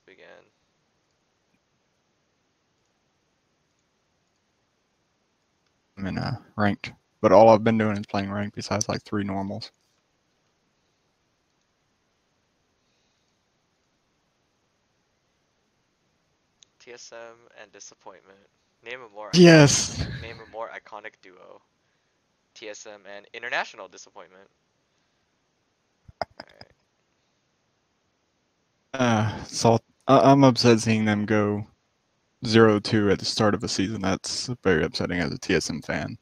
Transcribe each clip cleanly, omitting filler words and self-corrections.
begin. I'm in ranked, but all I've been doing is playing ranked besides like 3 normals. TSM and disappointment. Name a more Yes. name a more iconic duo. TSM and international disappointment. Alright. So I'm upset seeing them go 0-2 at the start of a season. That's very upsetting as a TSM fan.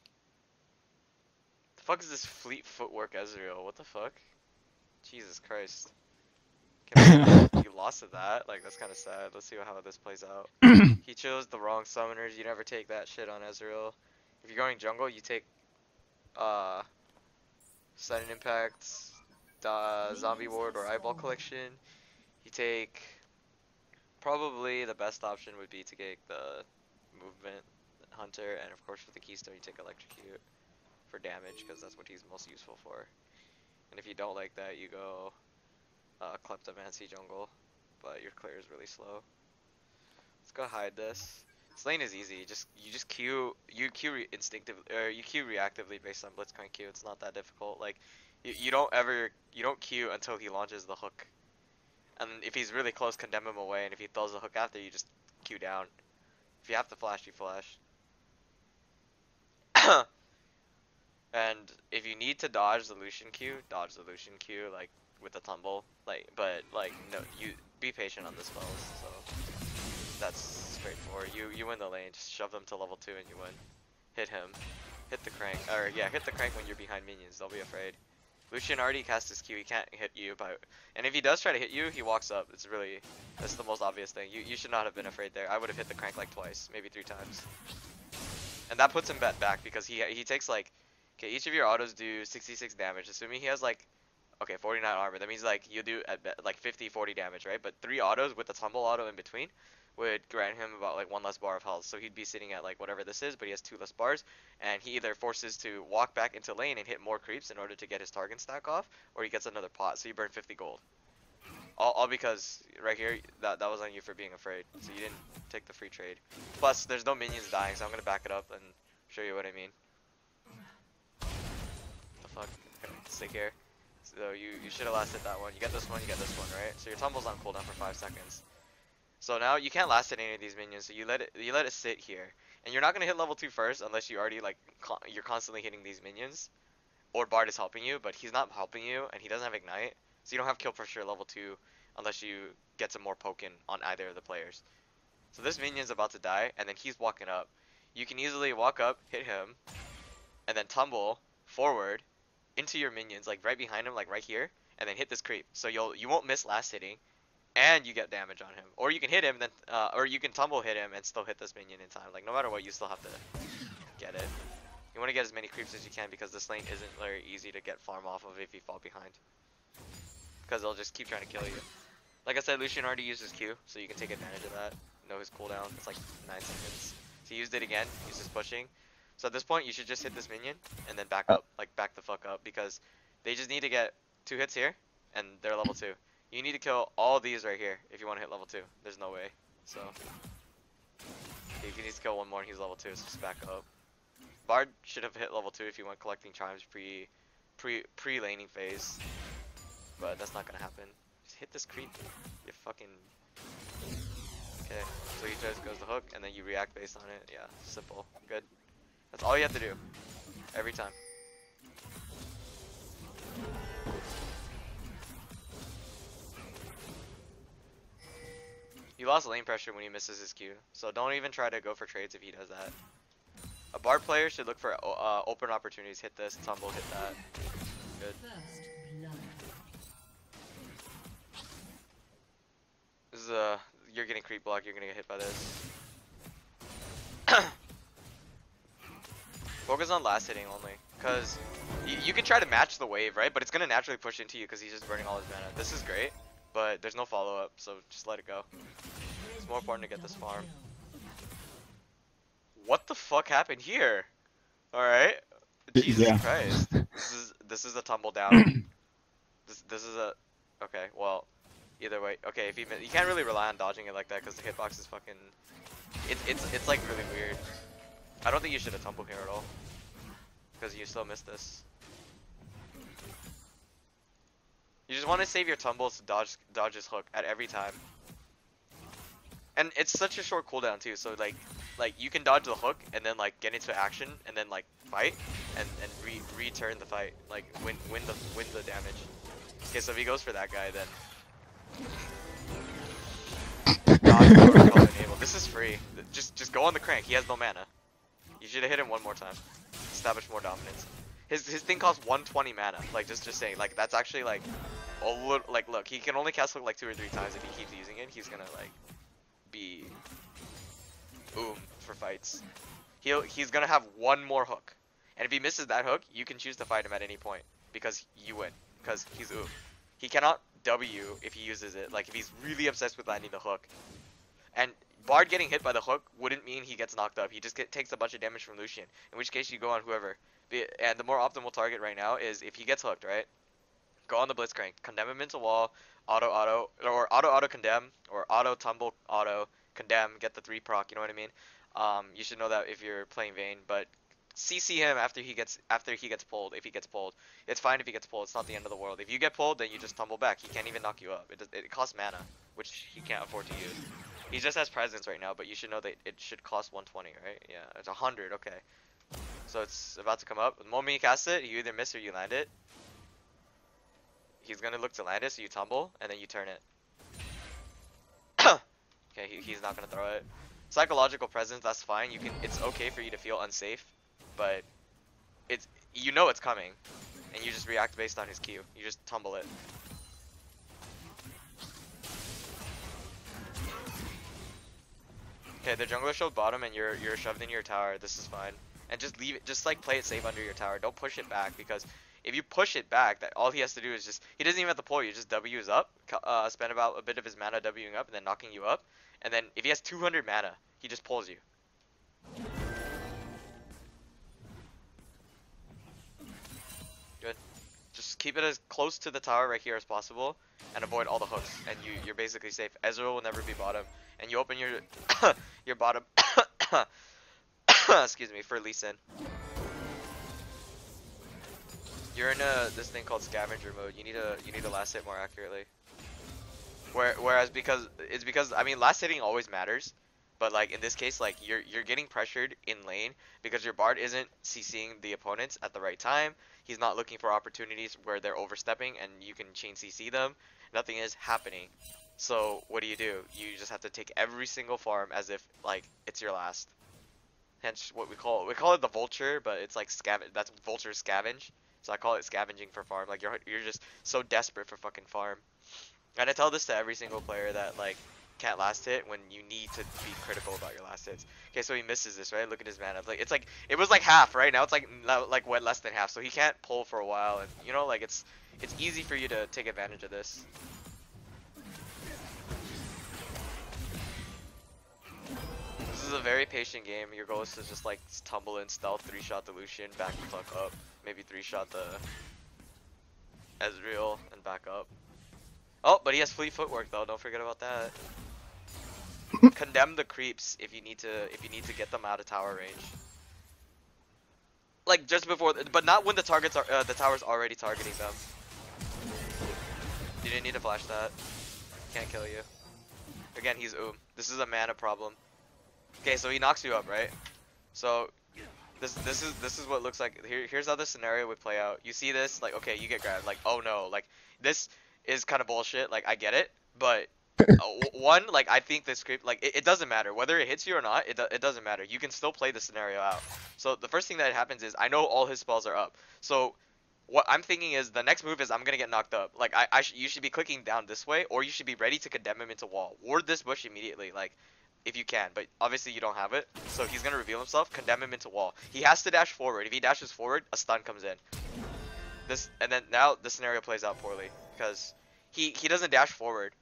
The fuck is this fleet footwork Ezreal? What the fuck? Jesus Christ. You lost to that? Like, that's kind of sad. Let's see how this plays out. He chose the wrong summoners. You never take that shit on Ezreal. If you're going jungle, you take, Sudden Impact, Zombie Ward, or Eyeball Collection. You take... Probably the best option would be to get the Movement Hunter, and of course for the Keystone you take Electrocute for damage, because that's what he's most useful for. And if you don't like that, you go Kleptomancy jungle, but your clear is really slow. Let's go hide this. This lane is easy. You just Q instinctively, or you Q reactively based on Blitzcrank Q. It's not that difficult. Like you don't Q until he launches the hook. And if he's really close, condemn him away, and if he throws the hook after, you just Q down. If you have to flash, you flash. And if you need to dodge the Lucian Q, dodge the Lucian Q, like with the tumble. But no, you be patient on the spells. So that's straightforward. You win the lane. Just shove them to level 2 and you win. Hit him. Hit the crank. Or yeah, hit the crank when you're behind minions. Don't be afraid. Lucian already cast his Q. He can't hit you, and if he does try to hit you, he walks up. That's the most obvious thing. You should not have been afraid there. I would have hit the crank like twice, maybe 3 times. And that puts him back because he takes like, okay, each of your autos do 66 damage, assuming he has like, okay, 49 armor. That means like you do at like 40 damage, right? But 3 autos with the tumble auto in between would grant him about like 1 less bar of health. So he'd be sitting at like whatever this is, but he has 2 less bars, and he either forces to walk back into lane and hit more creeps in order to get his target stack off, or he gets another pot, so you burn 50 gold. All because right here, that was on you for being afraid, so you didn't take the free trade. Plus, there's no minions dying, so I'm gonna back it up and show you what I mean. The fuck? Okay, stick here. So you should have last hit that one. You get this one, right? So your tumble's on cooldown for 5 seconds. So now you can't last hit any of these minions, so you let it sit here. And you're not gonna hit level 2 first unless you already like you're constantly hitting these minions, or Bard is helping you, but he's not helping you, and he doesn't have ignite, so you don't have kill pressure level 2 unless you get some more poking on either of the players. So this minion's about to die, and then he's walking up. You can easily walk up, hit him, and then tumble forward into your minions, like right behind him, like right here, and then hit this creep. So you won't miss last hitting, and you get damage on him. Or you can hit him, then or you can tumble hit him and still hit this minion in time. Like no matter what, you still have to get it. You want to get as many creeps as you can because this lane isn't very easy to get farm off of if you fall behind. Because they'll just keep trying to kill you. Like I said, Lucian already used his Q, so you can take advantage of that. Know his cooldown, it's like 9 seconds. So he used it again, he's just pushing. So at this point, you should just hit this minion, and then back up, like back the fuck up, because they just need to get 2 hits here, and they're level 2. You need to kill all these right here if you want to hit level 2. There's no way, so. If he needs to kill 1 more and he's level 2, so just back up. Bard should have hit level 2 if he went collecting charms pre-laning phase, but that's not gonna happen. Just hit this creep, you fucking. Okay, so he just goes the hook and then you react based on it. Yeah, simple, good. That's all you have to do, every time. You lost lane pressure when he misses his Q, so don't even try to go for trades if he does that. A Bard player should look for open opportunities. Hit this, tumble, hit that. Good. This is you're getting creep block. You're gonna get hit by this. Focus on last hitting only, cause you can try to match the wave, right? But it's gonna naturally push into you because he's just burning all his mana. This is great, but there's no follow up, so just let it go. It's more important to get this farm. What the fuck happened here? Alright. Jesus Christ. This is a tumble down. This is a okay, well. Either way. Okay, if you can't really rely on dodging it like that because the hitbox is fucking. It's like really weird. I don't think you should have tumbled here at all because you still missed this. You just want to save your tumbles to dodge his hook at every time. And it's such a short cooldown too, so like you can dodge the hook and then like get into action and then like fight and return the fight, like win the damage. Okay, so if he goes for that guy, then dodge protocol enable. This is free. Just go on the crank. He has no mana. You should have hit him one more time. Establish more dominance. His thing costs 120 mana. Like just saying, like that's actually like a little, like look, he can only cast hook like 2 or 3 times. If he keeps using it, he's gonna like be boom for fights. He's gonna have one more hook, and if he misses that hook, you can choose to fight him at any point because you win because he's oof. He cannot W if he uses it. Like if he's really obsessed with landing the hook, and Bard getting hit by the hook wouldn't mean he gets knocked up. He just takes a bunch of damage from Lucian. In which case you go on whoever. And the more optimal target right now is if he gets hooked, right? Go on the Blitzcrank, condemn him into wall, auto condemn, or auto tumble auto condemn, get the 3 proc. You know what I mean? You should know that if you're playing Vayne, but CC him after he gets pulled. If he gets pulled, it's fine if he gets pulled. It's not the end of the world. If you get pulled, then you just tumble back. He can't even knock you up. It costs mana, which he can't afford to use. He just has presence right now, but you should know that it should cost 120, right? Yeah, it's 100. Okay. So it's about to come up. The moment you cast it, you either miss or you land it. He's gonna look to land it, so you tumble, and then you turn it. Okay, he's not gonna throw it. Psychological presence, that's fine. It's okay for you to feel unsafe, but you know it's coming, and you just react based on his Q. You just tumble it. Okay, the jungler showed bottom, and you're shoved into your tower. This is fine. And just leave it, just like play it safe under your tower. Don't push it back, because if you push it back, that all he has to do is he doesn't even have to pull you, just W's up, spend about a bit of his mana Wing up and then knocking you up. And then if he has 200 mana, he just pulls you. Good. Just keep it as close to the tower right here as possible and avoid all the hooks, and you're basically safe. Ezreal will never be bottom. And you open your your bottom excuse me, for Lee Sin. You're in this thing called scavenger mode. You need to last hit more accurately. Whereas because I mean last hitting always matters, but like in this case like you're getting pressured in lane because your Bard isn't CCing the opponents at the right time. He's not looking for opportunities where they're overstepping and you can chain CC them. Nothing is happening. So what do? You just have to take every single farm as if like it's your last. Hence what we call it the vulture, but it's like that's vulture scavenge. So I call it scavenging for farm. Like you're just so desperate for fucking farm. And I tell this to every single player that like can't last hit when you need to be critical about your last hits. Okay, so he misses this, right? Look at his mana. Like it was like half, right? Now it's like what, less than half. So he can't pull for a while, and you know like it's easy for you to take advantage of this. This is a very patient game. Your goal is to just like tumble in, stealth, 3-shot the Lucian, back the fuck up, maybe 3-shot the Ezreal, and back up. Oh, but he has fleet footwork though. Don't forget about that. Condemn the creeps if you need to get them out of tower range. Like just before, but not when the tower's already targeting them. You didn't need to flash that. Can't kill you. Again, he's This is a mana problem. Okay, so he knocks you up, right? So this is what it looks like. Here's how the scenario would play out. You see this, like, okay, you get grabbed. Like, oh no, like this is kind of bullshit. Like, I get it, but one, like, I think this script, like, it doesn't matter whether it hits you or not. It doesn't matter. You can still play the scenario out. So the first thing that happens is I know all his spells are up. So what I'm thinking is the next move is I'm gonna get knocked up. Like you should be clicking down this way, or you should be ready to condemn him into wall. Ward this bush immediately, like if you can. But obviously you don't have it, so he's gonna reveal himself, condemn him into wall. He has to dash forward. If he dashes forward, a stun comes in. And then now the scenario plays out poorly because he doesn't dash forward.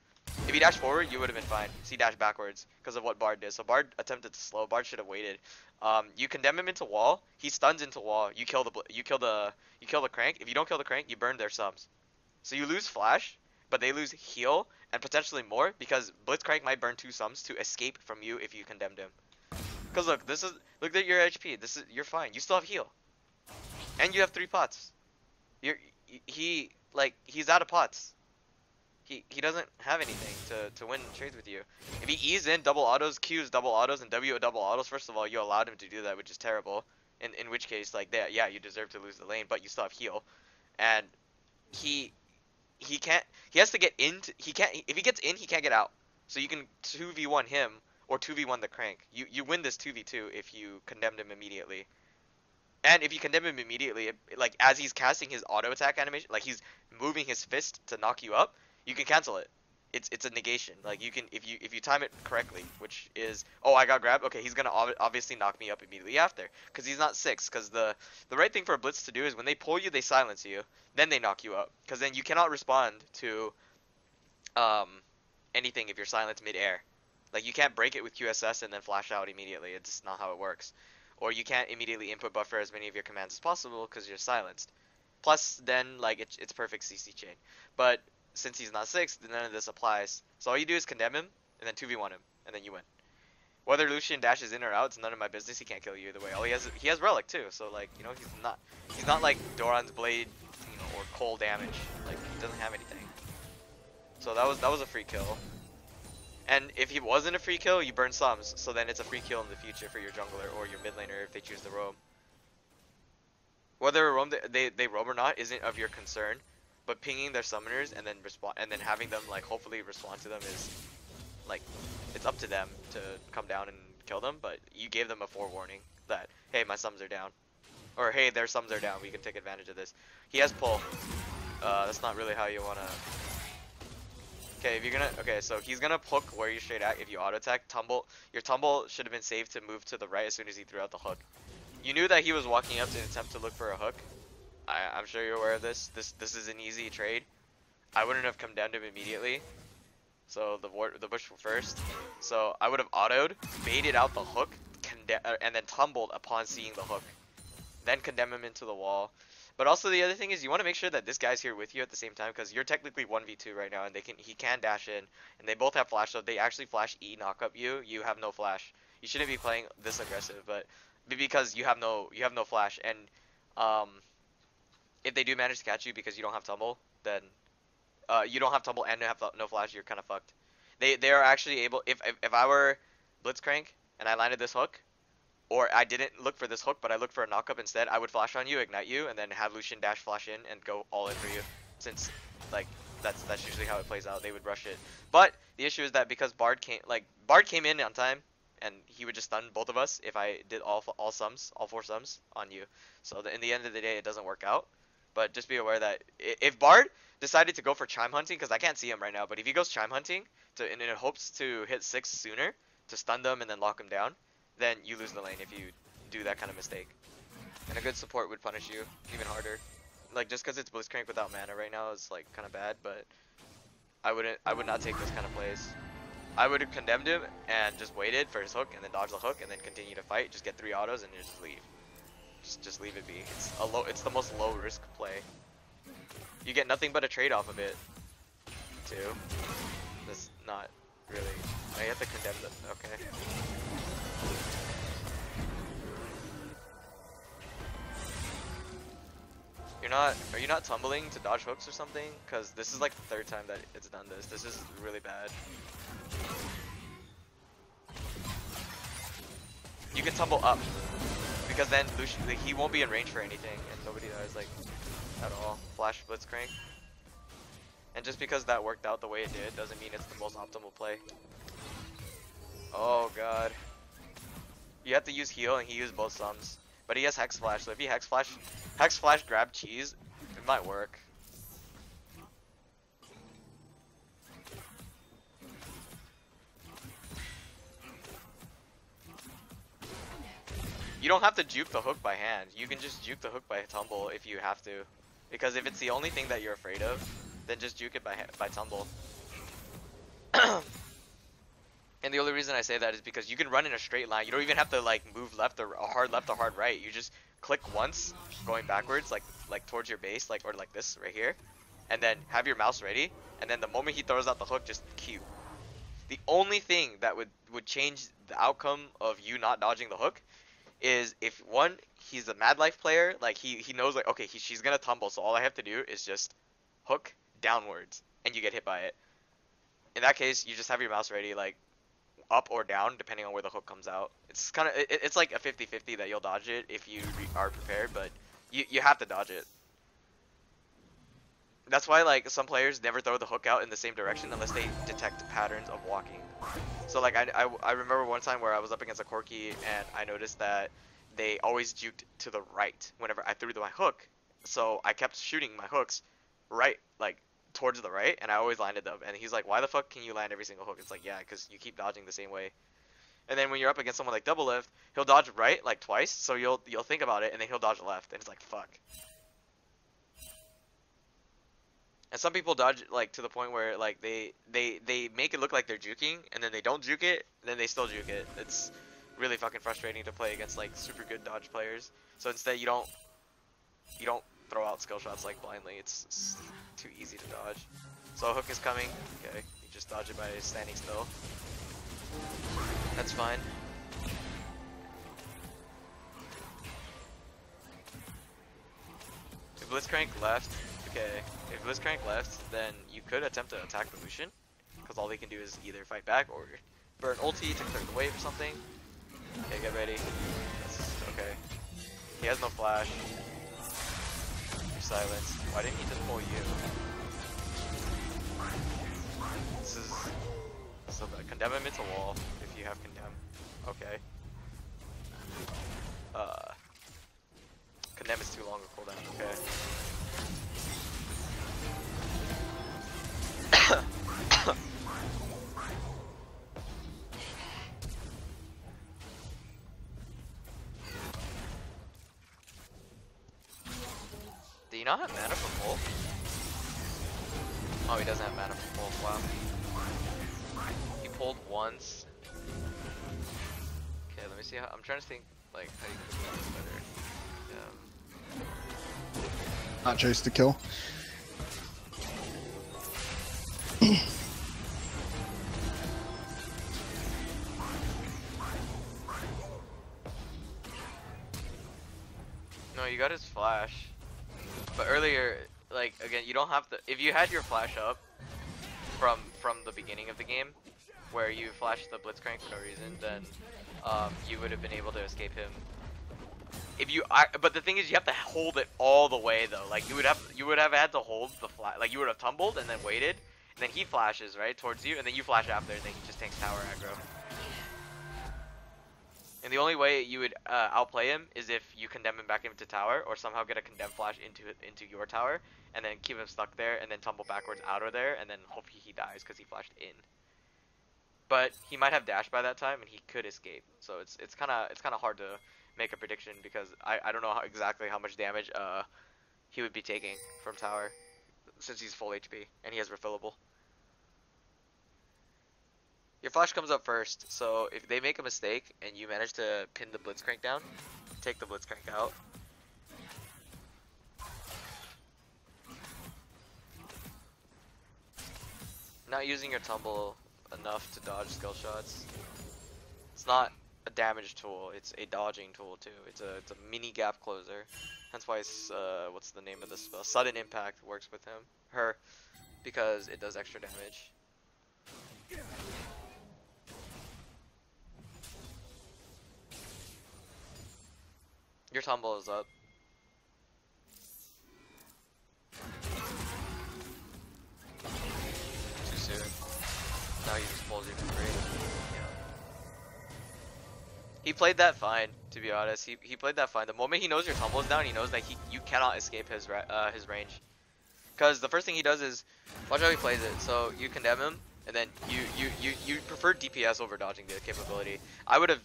If he dashed forward, you would have been fine. So he dashed backwards because of what Bard did. So Bard attempted to slow. Bard should have waited. You condemn him into wall. He stuns into wall. You kill the crank. If you don't kill the crank, you burn their subs. So you lose flash, but they lose heal and potentially more because Blitzcrank might burn 2 sums to escape from you if you condemned him. Cause look, look at your HP. You're fine. You still have heal, and you have 3 pots. He's out of pots. He doesn't have anything to win trades with you. If he E's in double autos, Q's double autos, and W double autos, first of all, you allowed him to do that, which is terrible. In which case, like that, yeah, you deserve to lose the lane, but you still have heal, and he can't. He has to get into. He can't. If he gets in, he can't get out. So you can 2v1 him or 2v1 the crank. You win this 2v2 if you condemned him immediately. And if you condemn him immediately, like as he's casting his auto attack animation, like he's moving his fist to knock you up, you can cancel it. It's a negation. Like you can if you time it correctly, which is, oh, I got grabbed. Okay, he's gonna obviously knock me up immediately after, because he's not 6. Because the right thing for a blitz to do is when they pull you, they silence you, then they knock you up. Because then you cannot respond to anything if you're silenced mid-air. Like you can't break it with QSS and then flash out immediately. It's not how it works. Or you can't immediately input buffer as many of your commands as possible because you're silenced. Plus, then like it's perfect CC chain. But since he's not 6, then none of this applies. So all you do is condemn him and then 2v1 him, and then you win. Whether Lucian dashes in or out, it's none of my business. He can't kill you either way. All he has relic too. So like, you know, he's not like Doran's blade, you know, or coal damage. Like he doesn't have anything. So that was a free kill. And if he wasn't a free kill, you burn sums, so then it's a free kill in the future for your jungler or your mid laner if they choose to roam. Whether they roam or not isn't of your concern, but pinging their summoners and then having them like hopefully respond to them is like, it's up to them to come down and kill them. But you gave them a forewarning that, hey, my sums are down, or hey, their sums are down. We can take advantage of this. He has pull. That's not really how you wanna. Okay, so he's gonna hook where you're straight at if you auto attack. Your tumble should have been saved to move to the right as soon as he threw out the hook. You knew that he was walking up to attempt to look for a hook. I'm sure you're aware of this. This is an easy trade. I wouldn't have condemned him immediately. So the bush first. So I would have autoed, baited out the hook, and then tumbled upon seeing the hook. Then condemn him into the wall. But also the other thing is you want to make sure that this guy's here with you at the same time, because you're technically 1v2 right now, and he can dash in, and they both have flash, so if they actually flash E knock up you have no flash. You shouldn't be playing this aggressive, but because you have no flash, and if they do manage to catch you because you don't have tumble, then you don't have tumble and have no flash, you're kind of fucked. They are actually able, if I were Blitzcrank and I landed this hook, or I didn't look for this hook, but I looked for a knockup instead, I would flash on you, ignite you, and then have Lucian dash flash in and go all in for you. Since, like, that's usually how it plays out. They would rush it. But the issue is that because Bard came in on time, and he would just stun both of us if I did all 4 sums on you. So in the end of the day, it doesn't work out. But just be aware that if Bard decided to go for chime hunting, because I can't see him right now, but if he goes chime hunting and in hopes to hit 6 sooner to stun them and then lock him down, then you lose the lane if you do that kind of mistake. And a good support would punish you even harder. Like, just because it's Blitzcrank without mana right now is like kind of bad, but I would not take those kind of plays. I would have condemned him and just waited for his hook and then dodge the hook and then continue to fight. Just get 3 autos and just leave. Just leave it be. It's the most low risk play. You get nothing but a trade off of it, too. That's not really. I have to condemn them. Okay. Are you not tumbling to dodge hooks or something? Cause this is like the 3rd time that it's done this. This is really bad. You can tumble up, because then Lucian, he won't be in range for anything, and nobody dies like at all. Flash Blitzcrank. And just because that worked out the way it did doesn't mean it's the most optimal play. Oh god. You have to use heal, and he used both sums. But he has Hex Flash, so if he Hex Flash grab cheese, it might work. You don't have to juke the hook by hand. You can just juke the hook by tumble if you have to. Because if it's the only thing that you're afraid of, then just juke it by tumble. And the only reason I say that is because you can run in a straight line. You don't even have to like move left or hard right. You just click once, going backwards, like towards your base, or like this right here, and then have your mouse ready, and then the moment he throws out the hook, just Q. The only thing that would change the outcome of you not dodging the hook is if one, he's a Mad Life player, like he knows like, okay, she's gonna tumble, so all I have to do is just hook downwards and you get hit by it. In that case, you just have your mouse ready, like up or down depending on where the hook comes out. It's kind of it's like a 50-50 that you'll dodge it if you are prepared, but you have to dodge it. That's why like some players never throw the hook out in the same direction unless they detect patterns of walking. So like I remember one time where I was up against a Corki and I noticed that they always juked to the right whenever I threw my hook. So I kept shooting my hooks right, like towards the right, and I always landed them. And he's like, why the fuck can you land every single hook? It's like, yeah, because you keep dodging the same way. And then when you're up against someone like Double Lift, he'll dodge right like twice, so you'll think about it, and then he'll dodge left, and it's like, fuck. And some people dodge like to the point where like they make it look like they're juking, and then they don't juke it, and then they still juke it. It's really fucking frustrating to play against like super good dodge players. So instead you don't throw out skill shots like blindly. It's too easy to dodge. So a hook is coming. Okay, you just dodge it by standing still. That's fine. If Blitzcrank left, okay. If Blitzcrank left, then you could attempt to attack the Lucian, because all they can do is either fight back or burn ulti to clear the wave or something. Okay, get ready. Okay. He has no flash. You're silenced. Why didn't he just pull you? This is so bad. Condemn him into wall if you have condemn. Okay. Condemn is too long a cooldown. Okay. Do you not have mana for pull? Oh, he doesn't have mana for pull. Wow. He pulled once. Okay, let me see how. I'm trying to think like how you could do this better. Not chase to kill. No, you got his flash. But earlier, like again, you don't have to. If you had your flash up from the beginning of the game, where you flashed the Blitzcrank for no reason, then you would have been able to escape him. If you, but the thing is, you have to hold it all the way though. Like you would have had to hold the flash. Like you would have tumbled and then waited, and then he flashes right towards you, and then you flash after, and then he just takes tower aggro. And the only way you would outplay him is if you condemn him back into tower, or somehow get a condemn flash into your tower, and then keep him stuck there, and then tumble backwards out of there, and then hopefully he dies because he flashed in. But he might have dash by that time, and he could escape. So it's kind of hard to make a prediction because I don't know exactly how much damage he would be taking from tower since he's full HP and he has refillable. Your flash comes up first, so if they make a mistake and you manage to pin the Blitzcrank down, take the Blitzcrank out. Not using your tumble enough to dodge skill shots. It's not a damage tool, it's a dodging tool too. It's a mini gap closer. Hence why it's, what's the name of this spell? Sudden Impact works with her, because it does extra damage. Your tumble is up. Too soon. Now he just pulls you for free. He played that fine, to be honest. He played that fine. The moment he knows your tumble is down, he knows that you cannot escape his range. Because the first thing he does is, watch how he plays it. So you condemn him, and then you prefer DPS over dodging the capability. I would have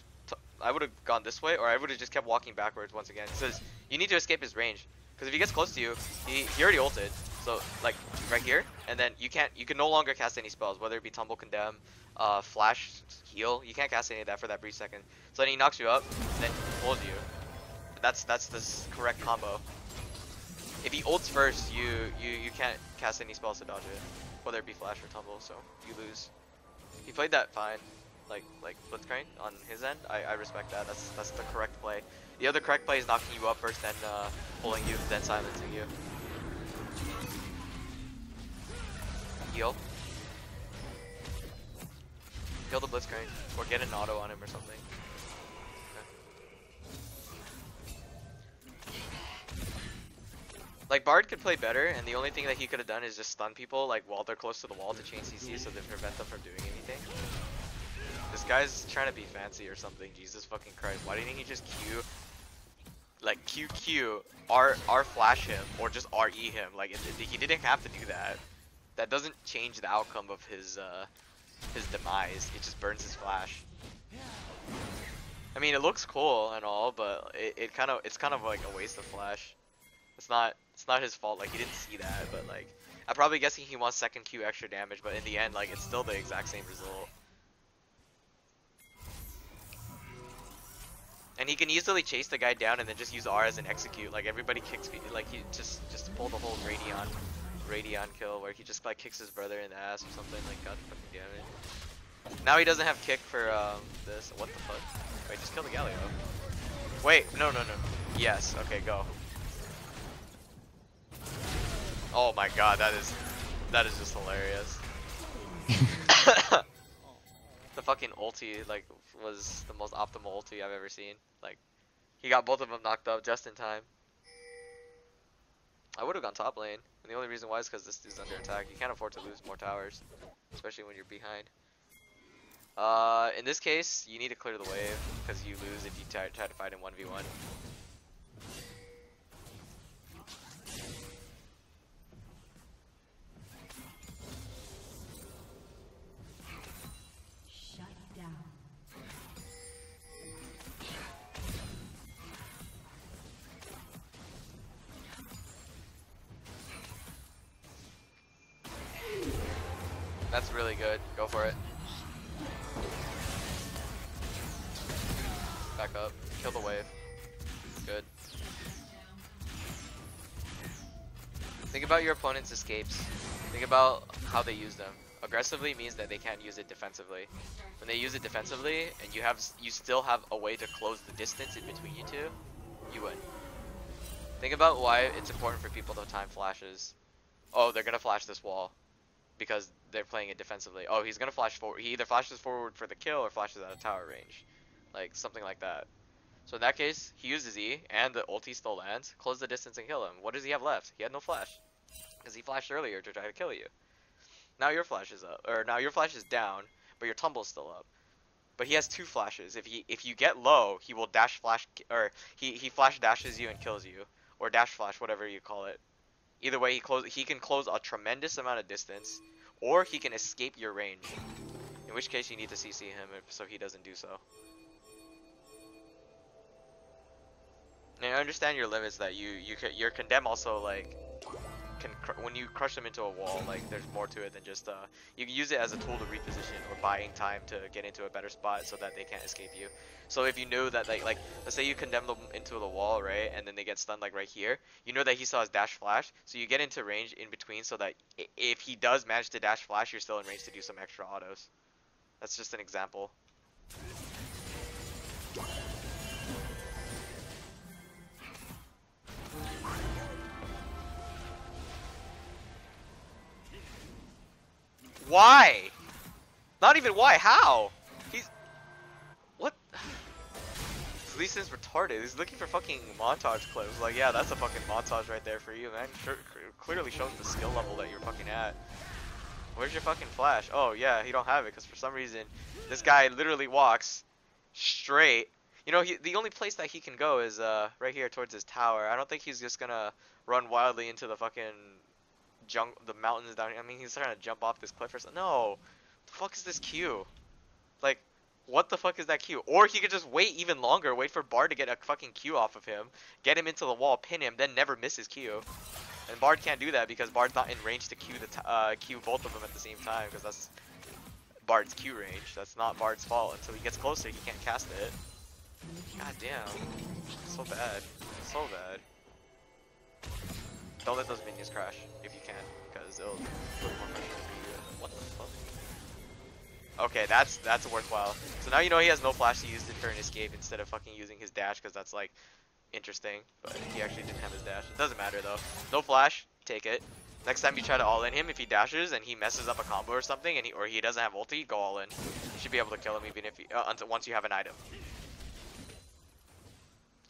gone this way, or I would have just kept walking backwards once again. It says you need to escape his range, because if he gets close to you, he already ulted. So like right here, and then you can no longer cast any spells, whether it be tumble, condemn, flash, heal. You can't cast any of that for that brief second. So then he knocks you up, and then he pulls you. That's the correct combo. If he ults first, you can't cast any spells to dodge it, whether it be flash or tumble, so you lose. He played that fine, like Blitzcrank on his end. I respect that. That's the correct play. The other correct play is knocking you up first, then pulling you, then silencing you. Heal. Kill the Blitzcrank, or get an auto on him or something. Like, Bard could play better, and the only thing that he could have done is just stun people, like, while they're close to the wall to chain CC so they prevent them from doing anything. This guy's trying to be fancy or something, Jesus fucking Christ. Why didn't he just Q, like, QQ, R flash him, or just RE him? Like, he didn't have to do that. That doesn't change the outcome of his demise. It just burns his flash. I mean, it looks cool and all, but it's kind of like a waste of flash. It's not his fault, like, he didn't see that, but, like, I'm probably guessing he wants second Q extra damage, but in the end, like, it's still the exact same result. And he can easily chase the guy down and then just use R as an execute, like, everybody kicks, like, he just pull the whole Radion kill, where he just, like, kicks his brother in the ass or something, like, god fucking damn it. Now he doesn't have kick for, this, what the fuck? Wait, just kill the Galio. Wait, no. Yes, okay, go. Oh my god, that is just hilarious. The fucking ulti, like, was the most optimal ulti I've ever seen. Like, he got both of them knocked up just in time. I would have gone top lane, and the only reason why is because this dude's under attack. You can't afford to lose more towers, especially when you're behind. In this case, you need to clear the wave, because you lose if you try to fight in 1v1. That's really good. Go for it. Back up. Kill the wave. Good. Think about your opponent's escapes. Think about how they use them. Aggressively means that they can't use it defensively. When they use it defensively and you still have a way to close the distance in between you two, you win. Think about why it's important for people to time flashes. Oh, they're gonna flash this wall because they're playing it defensively. Oh, he's gonna flash forward. He either flashes forward for the kill or flashes out of tower range, like something like that. So in that case, he uses E and the ulti still lands. Close the distance and kill him. What does he have left? He had no flash because he flashed earlier to try to kill you. Now your flash is up, or now your flash is down, but your tumble's still up. But he has two flashes. If you get low, he will dash flash, or he flash dashes you and kills you, or dash flash, whatever you call it. Either way, he can close a tremendous amount of distance, or he can escape your range. In which case, you need to CC him so he doesn't do so. And I understand your limits that your condemn also like when you crush them into a wall, like there's more to it than just you can use it as a tool to reposition or buying time to get into a better spot so that they can't escape you. So if you know that like let's say you condemn them into the wall, right, and then they get stunned like right here, you know that he saw his dash flash, so you get into range in between so that if he does manage to dash flash, you're still in range to do some extra autos. That's just an example. Why? Not even why, how? He's... What? Lee Sin's retarded. He's looking for fucking montage clips. Like, yeah, that's a fucking montage right there for you, man. Sure, clearly shows the skill level that you're fucking at. Where's your fucking flash? Oh, yeah, he don't have it, because for some reason, this guy literally walks straight. You know, the only place that he can go is right here towards his tower. I don't think he's just gonna run wildly into the fucking... the mountains down here. I mean, he's trying to jump off this cliff or something. No, the fuck is this Q? Like, what the fuck is that Q? Or he could just wait even longer, wait for Bard to get a fucking Q off of him, get him into the wall, pin him, then never miss his Q. And Bard can't do that because Bard's not in range to Q both of them at the same time, because that's Bard's Q range. That's not Bard's fault. Until he gets closer, he can't cast it. God damn, so bad, so bad. Don't let those minions crash if you can, because it'll put more pressure for you. What the fuck? Okay, that's worthwhile. So now you know he has no flash, he used it for an escape instead of fucking using his dash, because that's like interesting. But he actually didn't have his dash. It doesn't matter though. No flash, take it. Next time you try to all in him, if he dashes and he messes up a combo or something, and he doesn't have ulti, go all in. You should be able to kill him even if once you have an item.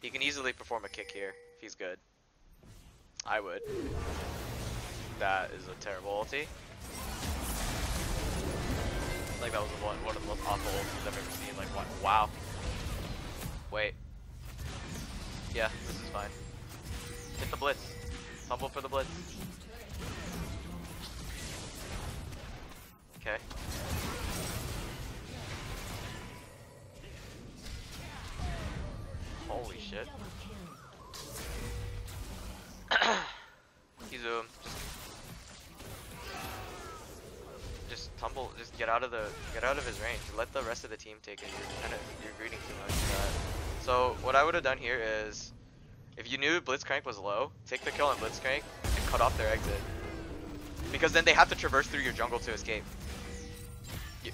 He can easily perform a kick here if he's good. I would. That is a terrible ulti. Like that was one of the most awful ultis I've ever seen. Like what? Wow. Wait. Yeah, this is fine. Hit the blitz. Tumble for the blitz. Okay. Holy shit. He's just tumble, just get out of his range. Let the rest of the team take it. You're greeting too much. So what I would have done here is, if you knew Blitzcrank was low, take the kill on Blitzcrank and cut off their exit. Because then they have to traverse through your jungle to escape.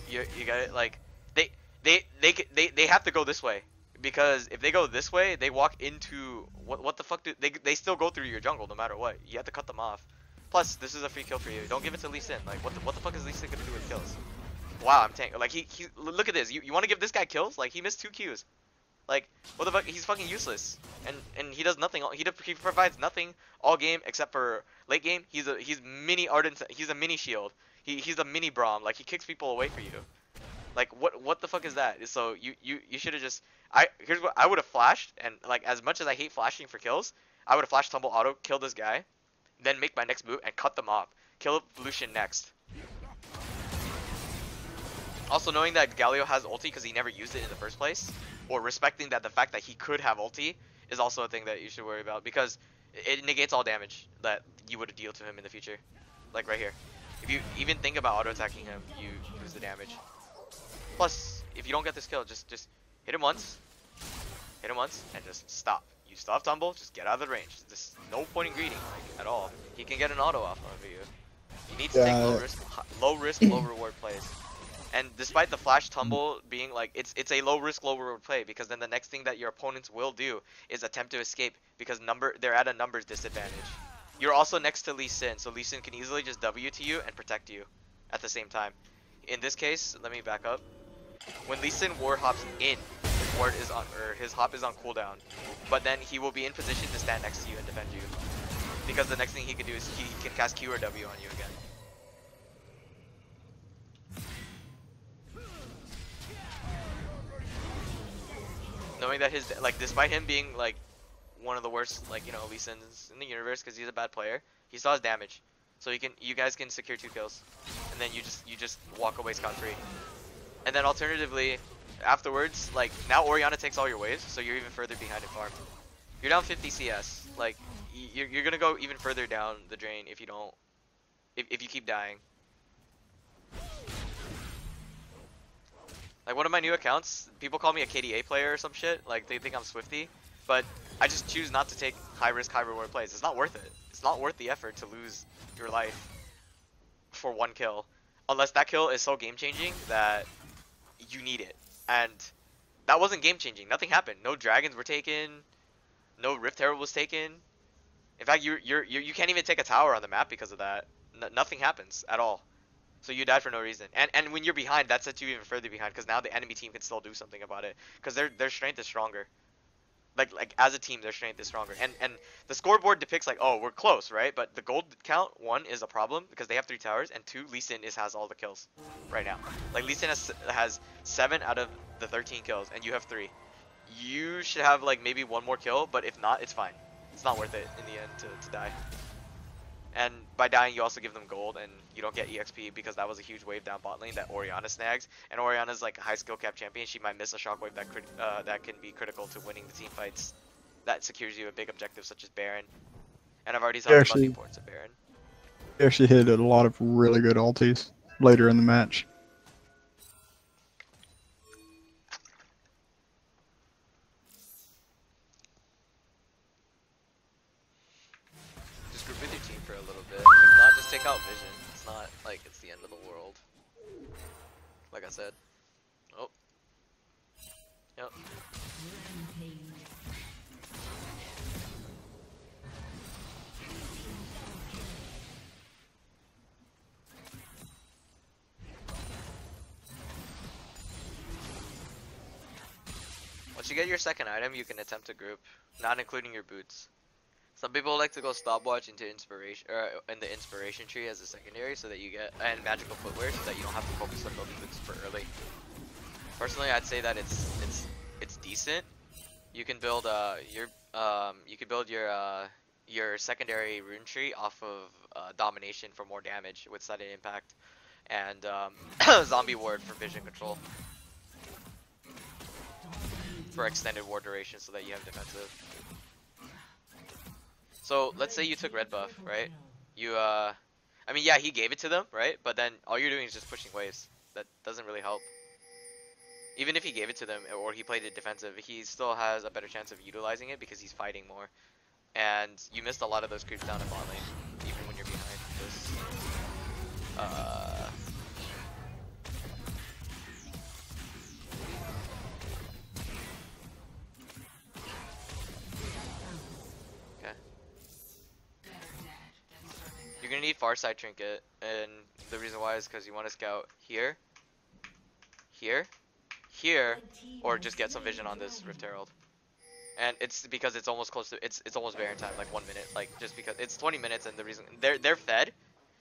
You got it. Like they have to go this way. Because if they go this way, they walk into what the fuck do they still go through your jungle no matter what. You have to cut them off. Plus, this is a free kill for you. Don't give it to Lee Sin. Like what the fuck is Lee Sin gonna do with kills? Wow, I'm tank. Like he look at this. You want to give this guy kills? Like he missed 2 Qs. Like what the fuck? He's fucking useless. And he does nothing. He provides nothing all game except for late game. He's mini Ardent. He's a mini shield. He's a mini Braum. Like he kicks people away for you. Like what the fuck is that? So you should have just here's what I would have flashed, and like as much as I hate flashing for kills, I would have flashed tumble auto, kill this guy, then make my next move and cut them off. Kill Lucian next. Also knowing that Galio has ulti because he never used it in the first place, or respecting that the fact that he could have ulti is also a thing that you should worry about, because it negates all damage that you would deal to him in the future. Like right here. If you even think about auto attacking him, you lose the damage. Plus, if you don't get this kill, just hit him once, and just stop. You still have tumble, just get out of the range. There's no point in greeting, like, at all. He can get an auto off of you. You need to take low risk, low reward plays. And despite the flash tumble being like, it's a low risk, low reward play, because then the next thing that your opponents will do is attempt to escape, because they're at a numbers disadvantage. You're also next to Lee Sin, so Lee Sin can easily just W to you and protect you at the same time. In this case, let me back up. When Lee Sin ward hops in, his ward is on, or his hop is on cooldown, but then he will be in position to stand next to you and defend you, because the next thing he can do is he can cast Q or W on you again. Knowing that his, like, despite him being like one of the worst, like, you know, Lee Sins in the universe because he's a bad player, he still has damage, so you guys can secure 2 kills, and then you just walk away scot-free. And then alternatively, afterwards, like, now Orianna takes all your waves, so you're even further behind in farm. You're down 50 CS. Like, you're gonna go even further down the drain if you don't, if you keep dying. Like, one of my new accounts, people call me a KDA player or some shit. Like, they think I'm Swifty, but I just choose not to take high risk, high reward plays. It's not worth it. It's not worth the effort to lose your life for 1 kill, unless that kill is so game changing that you need it. And that wasn't game changing. Nothing happened. No dragons were taken. No Rift Herald was taken. In fact, you can't even take a tower on the map because of that. Nothing happens at all. So you died for no reason. And when you're behind, that sets you even further behind, because now the enemy team can still do something about it, because their strength is stronger. Like as a team, their strength is stronger. And the scoreboard depicts like, oh, we're close, right? But the gold count, 1, is a problem because they have 3 towers, and 2, Lee Sin has all the kills right now. Like Lee Sin has 7 out of the 13 kills, and you have 3. You should have like maybe 1 more kill, but if not, it's fine. It's not worth it in the end to die. And by dying, you also give them gold, and you don't get EXP, because that was a huge wave down bot lane that Orianna snags. And Orianna's like a high skill cap champion. She might miss a shockwave that can be critical to winning the team fights. That secures you a big objective such as Baron. And I've already saw the buzzing ports of Baron. He actually hit a lot of really good ultis later in the match. Just group with your for a little bit. If not, just take out vision. It's not like it's the end of the world. Like I said. Oh. Yep. Once you get your second item, you can attempt a group, not including your boots. Some people like to go stopwatch into inspiration, or in the inspiration tree as a secondary, so that you get and magical footwear, so that you don't have to focus on building boots for early. Personally, I'd say that it's decent. You can build your secondary rune tree off of domination for more damage with sudden impact, and zombie ward for vision control for extended ward duration, so that you have defensive. So let's say you took red buff, right? You I mean, yeah, he gave it to them, right? But then all you're doing is just pushing waves. That doesn't really help. Even if he gave it to them or he played it defensive, he still has a better chance of utilizing it because he's fighting more. And you missed a lot of those creeps down in bot lane, even when you're behind this. Okay. You're gonna need far side trinket, and the reason why is because you want to scout here, here, here, or just get some vision on this Rift Herald. And it's because it's almost close to it's almost Baron time, like 1 minute, like just because it's 20 minutes, and the reason they're fed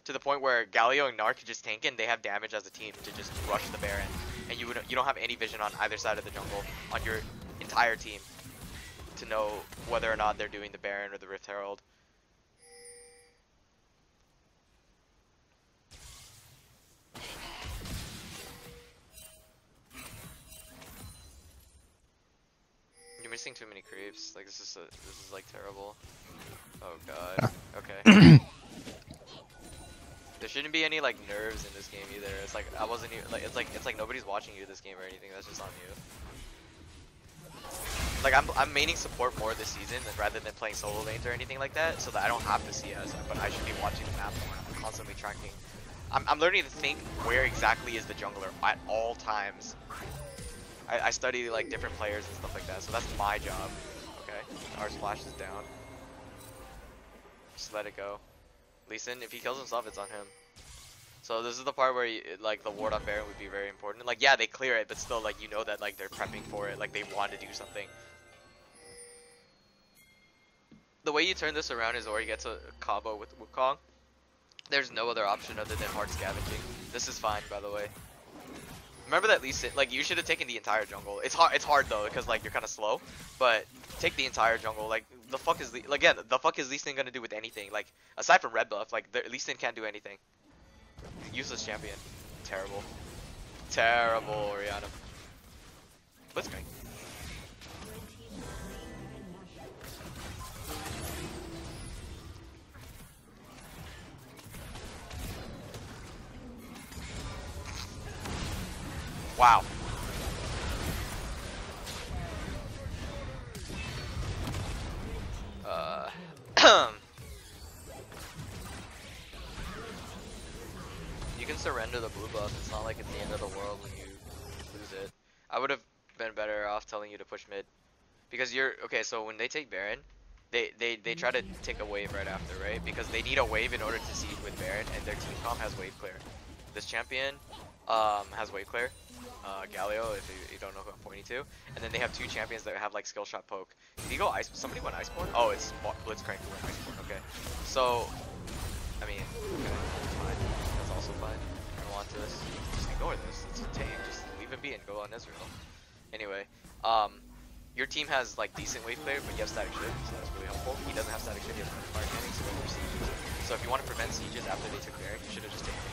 to the point where Galio and Narc just tank and they have damage as a team to just rush the Baron, and you don't have any vision on either side of the jungle on your entire team to know whether or not they're doing the Baron or the Rift Herald. You're missing too many creeps. Like this is like terrible. Oh god. Okay. There shouldn't be any like nerves in this game either. It's like I wasn't even like it's like nobody's watching you this game or anything. That's just on you. Like I'm maining support more this season rather than playing solo lanes or anything like that, so that I don't have to CS, but I should be watching the map more. I'm constantly tracking. I'm learning to think where exactly is the jungler at all times. I study like different players and stuff like that, so that's my job. Okay, our splash is down. Just let it go. Lee Sin, if he kills himself, it's on him. So this is the part where like the ward on Baron would be very important. Like yeah, they clear it, but still like you know that like they're prepping for it, like they want to do something. The way you turn this around is Ori gets a combo with Wukong. There's no other option other than hard scavenging. This is fine, by the way. Remember that Lee Sin, like you should have taken the entire jungle. It's hard though because like you're kind of slow, but take the entire jungle. Like the fuck is the fuck is Lee Sin gonna do with anything? Like aside from red buff, like Lee Sin can't do anything. Useless champion. Terrible. Terrible, Oriana. Blitzcrank. Wow. You can surrender the blue buff. It's not like it's the end of the world when you lose it. I would have been better off telling you to push mid, because you're okay. So when they take Baron, they try to take a wave right after, right? Because they need a wave in order to siege with Baron, and their team comp has wave clear. This champion has wave clear. Galio, if you don't know who I'm pointing to, and then they have two champions that have like skill shot poke. Did he go ice? Somebody went iceborne? Oh, it's Blitzcrank who went iceborne. Okay, so I mean, okay, that's fine. That's also fine. I don't want this. Just ignore this. It's a tank. Just leave him be and go on Ezreal. Anyway, your team has like decent wave clear, but you have static shift, so that's really helpful. He doesn't have static shift. He has fire canning, so there's sieges. So if you want to prevent sieges after they took Baron, you should have just taken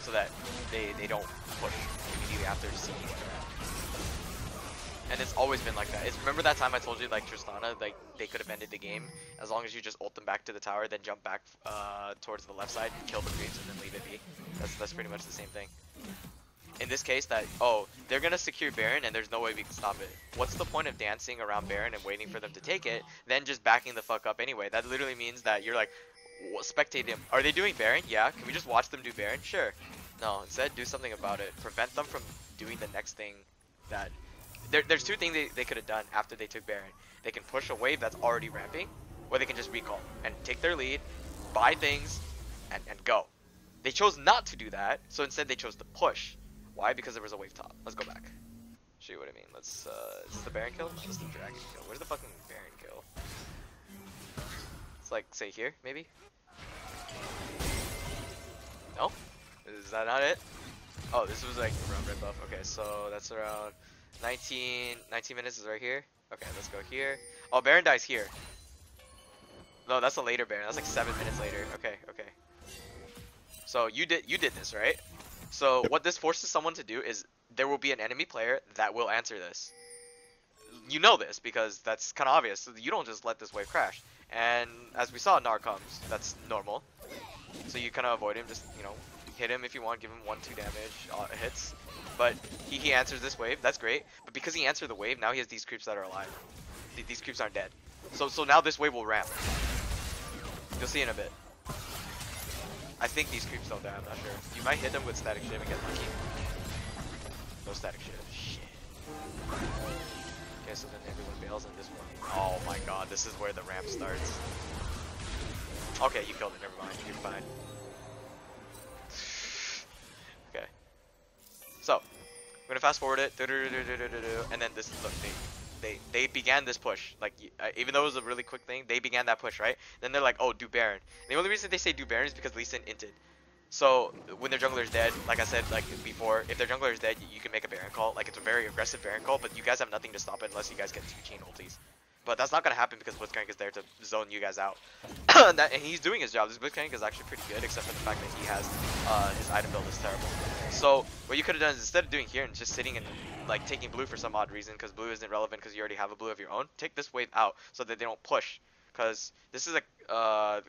so that they don't push immediately after sieging. And it's always been like that. Remember that time I told you like Tristana, like they could have ended the game as long as you just ult them back to the tower, then jump back towards the left side, kill the creeps, and then leave it be. That's pretty much the same thing. In this case, they're gonna secure Baron and there's no way we can stop it. What's the point of dancing around Baron and waiting for them to take it, then just backing the fuck up anyway? That literally means that you're like spectate him. Are they doing Baron? Yeah. Can we just watch them do Baron? Sure. No, instead do something about it. Prevent them from doing the next thing that... There's two things they could have done after they took Baron. They can push a wave that's already ramping, or they can just recall and take their lead, buy things, and go. They chose not to do that, so instead they chose to push. Why? Because there was a wave top. Let's go back. Show you what I mean. Let's, is this the Baron kill? This is the Dragon kill. Where's the fucking Baron kill? It's like, say here, maybe? No? Is that not it? Oh, this was like around red buff. Okay, so that's around 19 minutes is right here. Okay, let's go here. Oh, Baron dies here. No, that's a later Baron. That's like 7 minutes later. Okay, okay. So you did this, right? So what this forces someone to do is there will be an enemy player that will answer this. You know this because that's kind of obvious. So you don't just let this wave crash. And as we saw, Gnar comes. That's normal. So you kind of avoid him. Just, you know, hit him if you want. Give him 1-2 damage hits. But he answers this wave. That's great. But because he answered the wave, now he has these creeps that are alive. These creeps aren't dead. So now this wave will ramp. You'll see in a bit. I think these creeps don't die. I'm not sure. You might hit them with static shiv and get lucky. No static shiv. Shit. Okay, so then everyone bails in this one. Oh my god, this is where the ramp starts. Okay, you killed it. Never mind. You're fine. Okay. So, I'm gonna fast forward it. And then this. Look, they began this push. Like, even though it was a really quick thing, they began that push, right? Then they're like, oh, do Baron. The only reason they say do Baron is because Lee Sin inted. So when their jungler is dead, like I said, like before, if their jungler is dead, you can make a Baron call. Like, it's a very aggressive Baron call, but you guys have nothing to stop it unless you guys get 2 chain ultis. But that's not gonna happen because Blitzcrank is there to zone you guys out. and he's doing his job. This Blitzcrank is actually pretty good, except for the fact that he has his item build is terrible. So what you could have done is instead of doing here and just sitting and like taking blue for some odd reason, because blue isn't relevant because you already have a blue of your own, take this wave out so that they don't push. Because this is a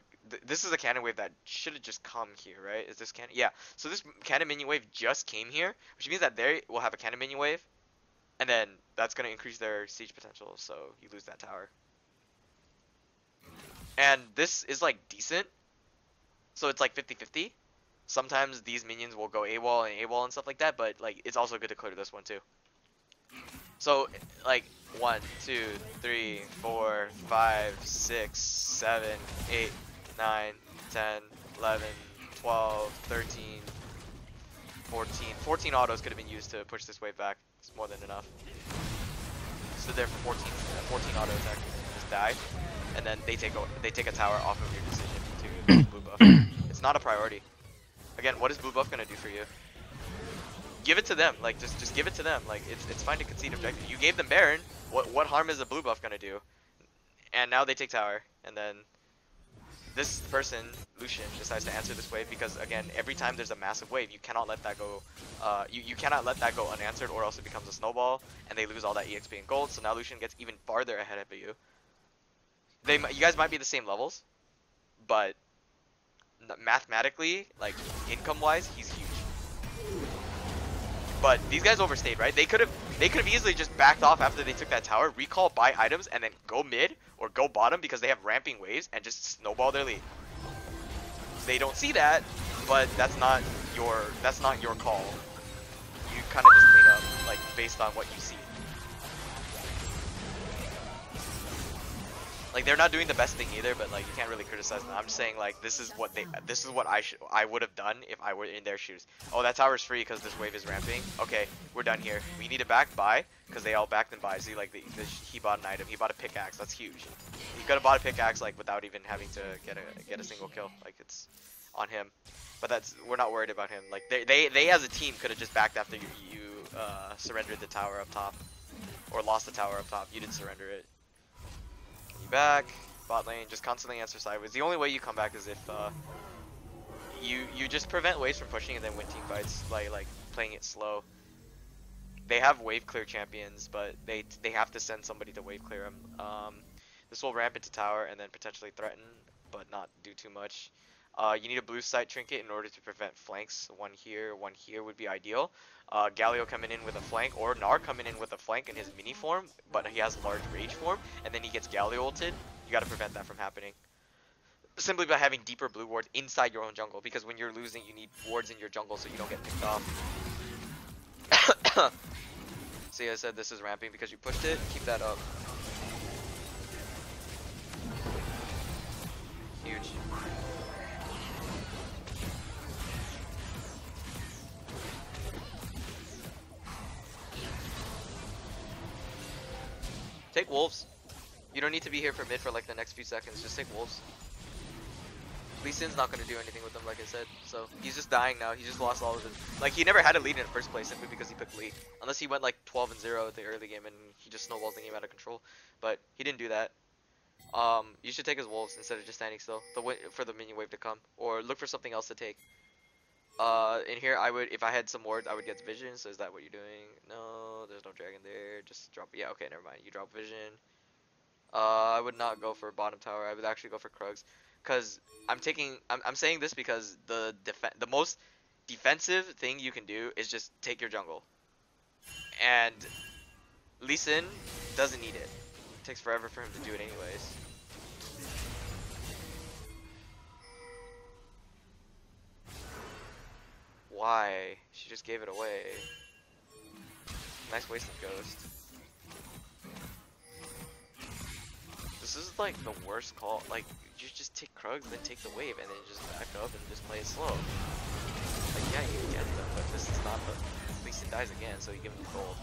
this is a cannon wave that should have just come here, right? Is this cannon? Yeah. So this cannon minion wave just came here, which means that they will have a cannon minion wave, and then that's gonna increase their siege potential. So you lose that tower. And this is like decent. So it's like 50-50. Sometimes these minions will go AWOL and stuff like that, but like it's also good to clear this one too. So like 1, 2, 3, 4, 5, 6, 7, 8, 9, 10, 11, 12, 13, 14. 14 autos could have been used to push this wave back. It's more than enough. Stood there for 14 auto attack. Just died, and then they take a tower off of your decision to blue buff. It's not a priority. Again, what is blue buff gonna do for you? Give it to them. Like just give it to them. Like it's fine to concede objective. You gave them Baron. What harm is a blue buff gonna do? And now they take tower, and then this person, Lucian, decides to answer this wave because again, every time there's a massive wave, you cannot let that go. You cannot let that go unanswered, or else it becomes a snowball, and they lose all that EXP and gold. So now Lucian gets even farther ahead of you. You guys might be the same levels, but mathematically, like income-wise, he's huge. But these guys overstayed, right? They could have easily just backed off after they took that tower, recall, buy items, and then go mid or go bottom because they have ramping waves and just snowball their lead. They don't see that, but that's not your call. You kind of just clean up like based on what you see. Like they're not doing the best thing either, but like you can't really criticize them. I'm just saying like this is what I would have done if I were in their shoes. Oh, that tower's free because this wave is ramping. Okay, we're done here. We need to back buy because they all backed and buy. See, like he bought an item. He bought a pickaxe. That's huge. He could have bought a pickaxe like without even having to get a single kill. Like it's on him. But we're not worried about him. Like they as a team could have just backed after you surrendered the tower up top or lost the tower up top. You didn't surrender it. Back, bot lane, just constantly answer sideways. The only way you come back is if you just prevent waves from pushing and then win team fights by like playing it slow. They have wave clear champions, but they have to send somebody to wave clear them. This will ramp into tower and then potentially threaten, but not do too much. You need a blue site trinket in order to prevent flanks. One here would be ideal. Galio coming in with a flank, or Gnar coming in with a flank in his mini form, but he has large rage form, and then he gets Galio ulted. You gotta prevent that from happening. simply by having deeper blue wards inside your own jungle, because when you're losing, you need wards in your jungle so you don't get picked off. See, I said this is ramping because you pushed it. Keep that up. Huge. Take wolves. You don't need to be here for mid for like the next few seconds. Just take wolves. Lee Sin's not going to do anything with them, like I said. So he's just dying now. He just lost all of his. Like, he never had a lead in the first place simply because he picked Lee. Unless he went like 12-0 at the early game and he just snowballs the game out of control. But he didn't do that. You should take his wolves instead of just standing still for the minion wave to come, or look for something else to take. In here I would, if I had some wards, I would get vision. So is that what you're doing? No, there's no dragon there. Just drop. Yeah, okay, never mind. You drop vision. I would not go for bottom tower. I would actually go for Krugs, because I'm saying this because the most defensive thing you can do is just take your jungle, and Lee Sin doesn't need it. It takes forever for him to do it anyways. Why? She just gave it away. Nice wasted ghost. This is like the worst call. Like, you just take Krugs, then take the wave, and then just back up and just play it slow. Like, yeah, you can get them, but this is not the. At least it dies again, so you give him the gold.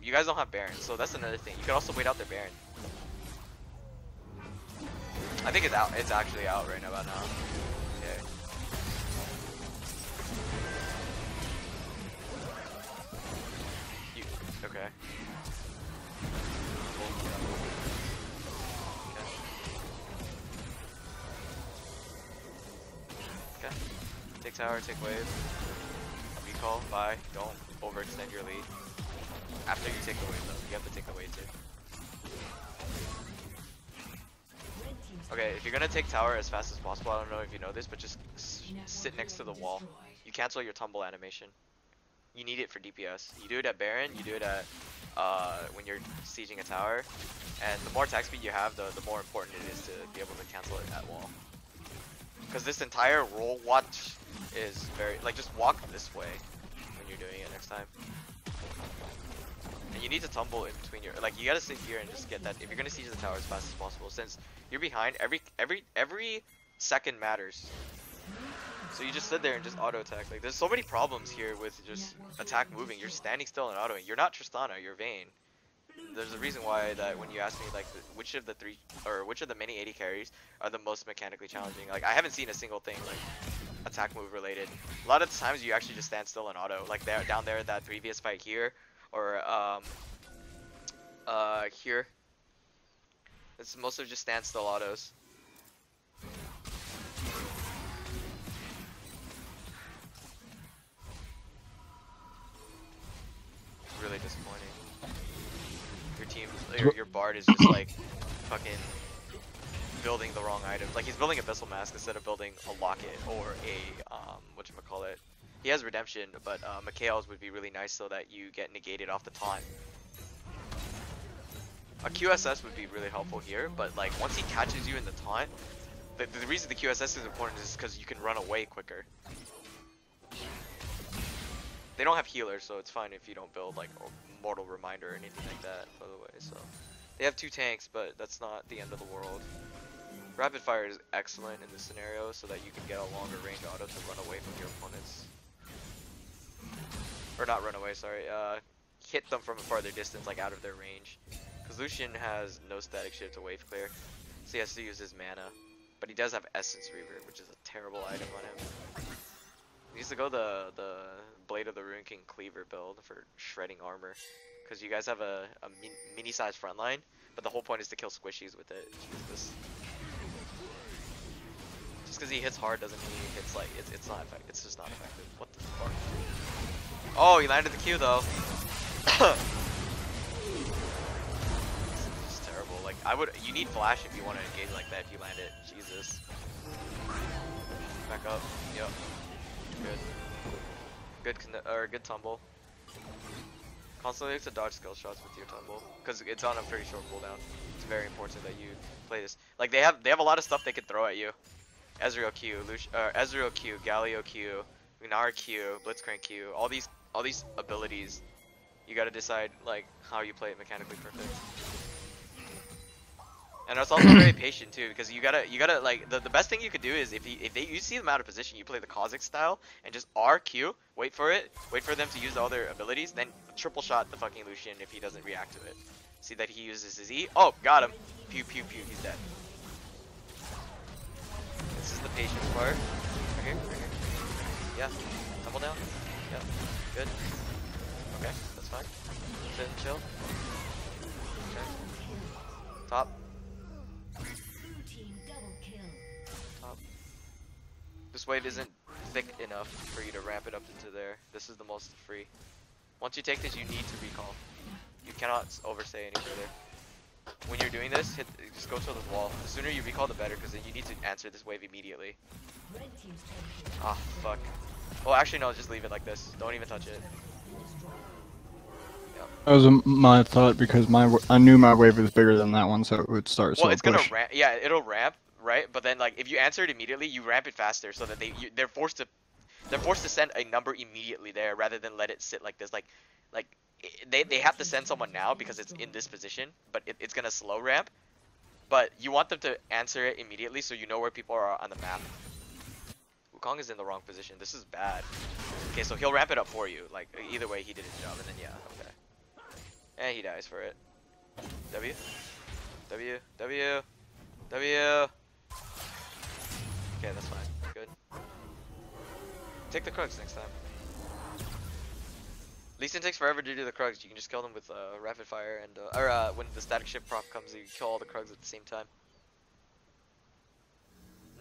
You guys don't have Baron, so that's another thing. You can also wait out their Baron. I think it's out. It's actually out right about now. Okay. Okay. Okay. Take tower, take wave. Recall, bye. Don't overextend your lead. After you take the wave though, you have to take the wave too. Okay, if you're gonna take tower as fast as possible, I don't know if you know this, but just sit next to the wall. You cancel your tumble animation. You need it for DPS. You do it at Baron, you do it at when you're sieging a tower, and the more attack speed you have, the more important it is to be able to cancel it at wall. Because this entire roll watch is very, like, just walk this way when you're doing it next time. And you need to tumble in between your, like, you gotta sit here and just get that. If you're gonna siege the tower as fast as possible, since you're behind, every second matters. So you just sit there and just auto attack. Like, there's so many problems here with just attack moving. You're standing still and autoing. You're not Tristana, you're Vayne. There's a reason why that when you ask me like which of the many AD carries are the most mechanically challenging, like I haven't seen a single thing like attack move related. A lot of the times you actually just stand still and auto, like there down there that previous fight here, or here. It's mostly just stand still autos. Really disappointing. Your team, your Bard is just like fucking building the wrong items. Like, he's building Abyssal Mask instead of building a Locket or a whatchamacallit. He has Redemption, but Mikhail's would be really nice so that you get negated off the taunt. A QSS would be really helpful here, but like once he catches you in the taunt, the reason the QSS is important is because you can run away quicker. They don't have healers, so it's fine if you don't build like Mortal Reminder or anything like that, by the way. So they have 2 tanks, but that's not the end of the world. Rapid Fire is excellent in this scenario so that you can get a longer range auto to run away from your opponents. Or not run away, sorry. Hit them from a farther distance, like out of their range. Because Lucian has no static shift to wave clear, so he has to use his mana. But he does have Essence Reaver, which is a terrible item on him. He needs to go the Blade of the Rune King Cleaver build for shredding armor. Because you guys have a mini-sized frontline, but the whole point is to kill squishies with it. Jesus. Just because he hits hard doesn't mean he hits like, it's not effective. It's just not effective. What the fuck? Oh, he landed the Q though. This is terrible. Like, you need flash if you want to engage like that if you land it. Jesus. Back up. Yep. Good. Good tumble. Constantly look to dodge skill shots with your tumble, because it's on a pretty short cooldown. It's very important that you play this. Like they have a lot of stuff they can throw at you. Ezreal Q, Ezreal Q, Galio Q, Gnar Q, Blitzcrank Q, all these abilities. You gotta decide like how you play it mechanically perfect. And it's also very patient too, because you gotta like the best thing you could do is if you see them out of position, you play the Kha'Zix style and just RQ, wait for them to use all their abilities, then triple shot the fucking Lucian if he doesn't react to it. See that he uses his E. Oh, got him. Pew pew pew. He's dead. This is the patience part. Right here. Yeah. Tumble down. Yeah. Good. Okay, that's fine. Sit and chill. Okay. Top. Top. This wave isn't thick enough for you to ramp it up into there. This is the most free. Once you take this, you need to recall. You cannot overstay any further. When you're doing this, just go to the wall. The sooner you recall, the better, because then you need to answer this wave immediately. Ah, fuck. Well, actually, no, just leave it like this. Don't even touch it. Yep. That was my thought because I knew my wave was bigger than that one, so it would start. Well, it's gonna ramp. Yeah, it'll ramp, right? But then, like, if you answer it immediately, you ramp it faster, so that they're forced to send a number immediately there, rather than let it sit like this. Like they have to send someone now because it's in this position, but it's gonna slow ramp. But you want them to answer it immediately, so you know where people are on the map. Wukong is in the wrong position. This is bad. Okay, so he'll ramp it up for you. Like, either way, he did his job, and then yeah, okay. And he dies for it. W. W. W. W. Okay, that's fine. Good. Take the Krugs next time. Lee Sin takes forever to do the Krugs. You can just kill them with rapid fire and when the static shift prop comes, you kill all the Krugs at the same time.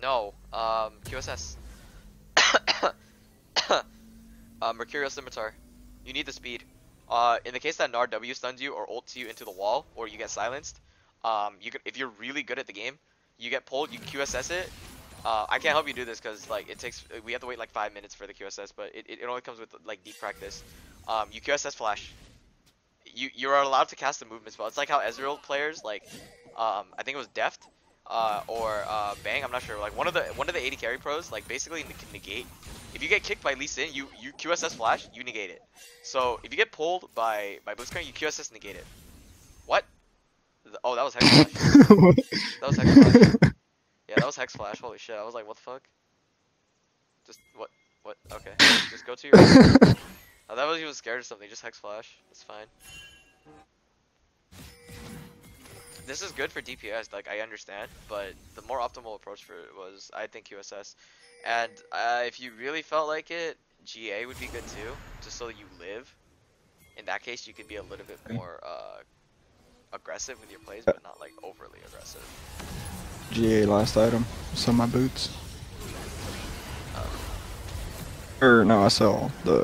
No, QSS. Mercurial Scimitar. You need the speed. In the case that Gnar W stuns you or ults you into the wall, or you get silenced, if you're really good at the game, you get pulled, you QSS it. I can't help you do this because like we have to wait like 5 minutes for the QSS, but it only comes with like deep practice. You QSS flash. You're allowed to cast the movement spell. It's like how Ezreal players like I think it was Deft or Bang, I'm not sure, like one of the AD carry pros like basically can negate. If you get kicked by Lee Sin, you QSS flash, you negate it. So if you get pulled by Blitzcrank, you QSS negate it. What? Oh, that was Hex Flash. That was Hex Flash. Yeah, that was Hex Flash. Holy shit, I was like, what the fuck? Just what? Okay, just go to your. I thought he was scared or something. Just Hex Flash. It's fine. This is good for DPS, like I understand, but the more optimal approach for it was, I think, QSS. And if you really felt like it, GA would be good too, just so you live. In that case, you could be a little bit more aggressive with your plays, but not like overly aggressive. GA last item. Sell my boots. Or no, I sell the.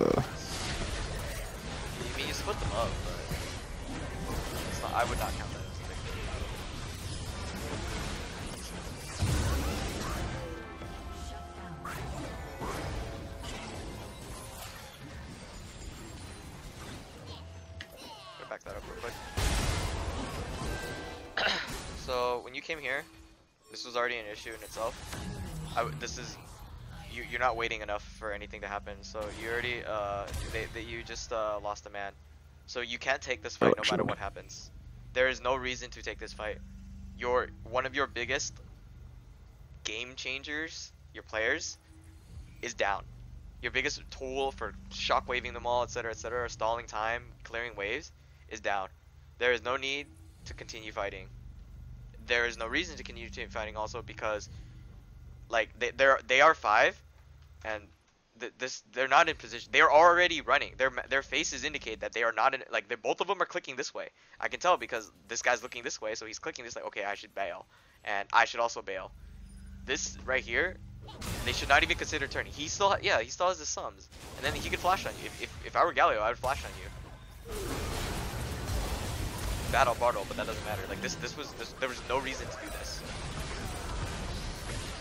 You mean you split them up, but it's not, I would not count that as a victory. Gonna back that up real quick. So when you came here, this was already an issue in itself. You're not waiting enough for anything to happen. So you already you just lost a man. So you can't take this fight no matter what happens. There is no reason to take this fight. One of your biggest game changers, your players, is down. Your biggest tool for shockwaving them all, etc., stalling time, clearing waves, is down. There is no need to continue fighting. There is no reason to continue fighting also because like they are 5 and they're not in position. They're already running. Their faces indicate that they are not in, like both of them are clicking this way. I can tell because this guy's looking this way, so he's clicking this like, okay, I should bail, and I should also bail. This right here, they should not even consider turning. He still has his sums, and then he could flash on you. If I were Galio, I would flash on you. Battle Bartle, but that doesn't matter. Like there was no reason to do this.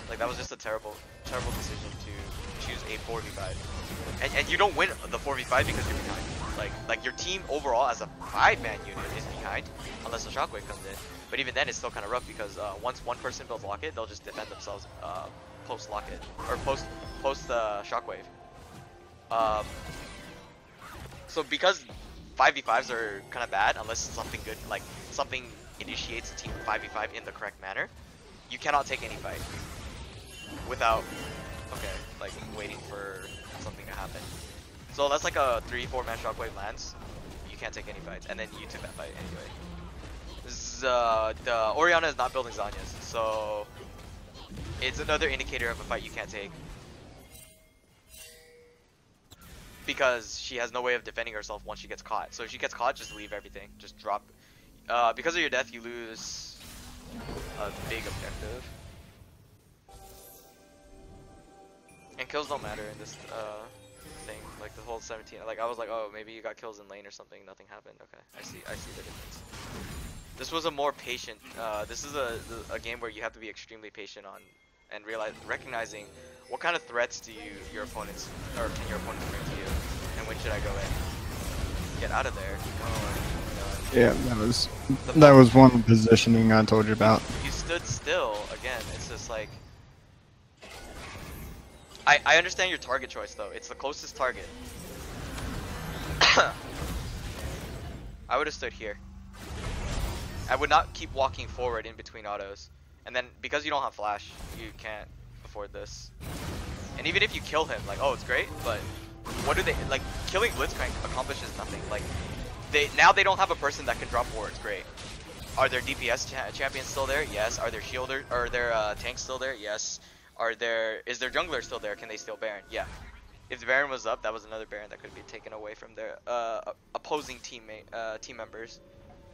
Like that was just a terrible decision to choose lose a 4v5. And you don't win the 4v5 because you're behind. Like your team overall as a 5-man unit is behind, unless the shockwave comes in. But even then, it's still kind of rough because once one person builds locket, they'll just defend themselves post locket or post shockwave. So because 5v5s are kind of bad, unless something good, like something initiates a team 5v5 in the correct manner, you cannot take any fight without, like waiting for something to happen. So that's like a 3-4 man shockwave lands, you can't take any fights, and then you took that fight anyway. The Orianna is not building Zhonya's, so it's another indicator of a fight you can't take. Because she has no way of defending herself once she gets caught. So if she gets caught, just leave everything. Just drop. Because of your death, you lose a big objective. And kills don't matter in this thing. Like the whole 17. Like I was like, oh, maybe you got kills in lane or something. Nothing happened. Okay, I see the difference. This was a more patient. This is a game where you have to be extremely patient on, and recognizing what kind of threats do your opponents, or can your opponents bring to you, and when should I go in? Get out of there. Oh, yeah, that was one positioning I told you about. You stood still again. It's just like I understand your target choice though. It's the closest target. I would have stood here. I would not keep walking forward in between autos. And then because you don't have flash, you can't afford this. And even if you kill him, like, oh, it's great, but what do they, like, killing Blitzcrank accomplishes nothing. Like, now they don't have a person that can drop wards. Great. Are their DPS champions still there? Yes. Are their shielder or their tanks still there? Yes. Is their jungler still there? Can they steal Baron? Yeah. If the Baron was up, that was another Baron that could be taken away from their opposing team members,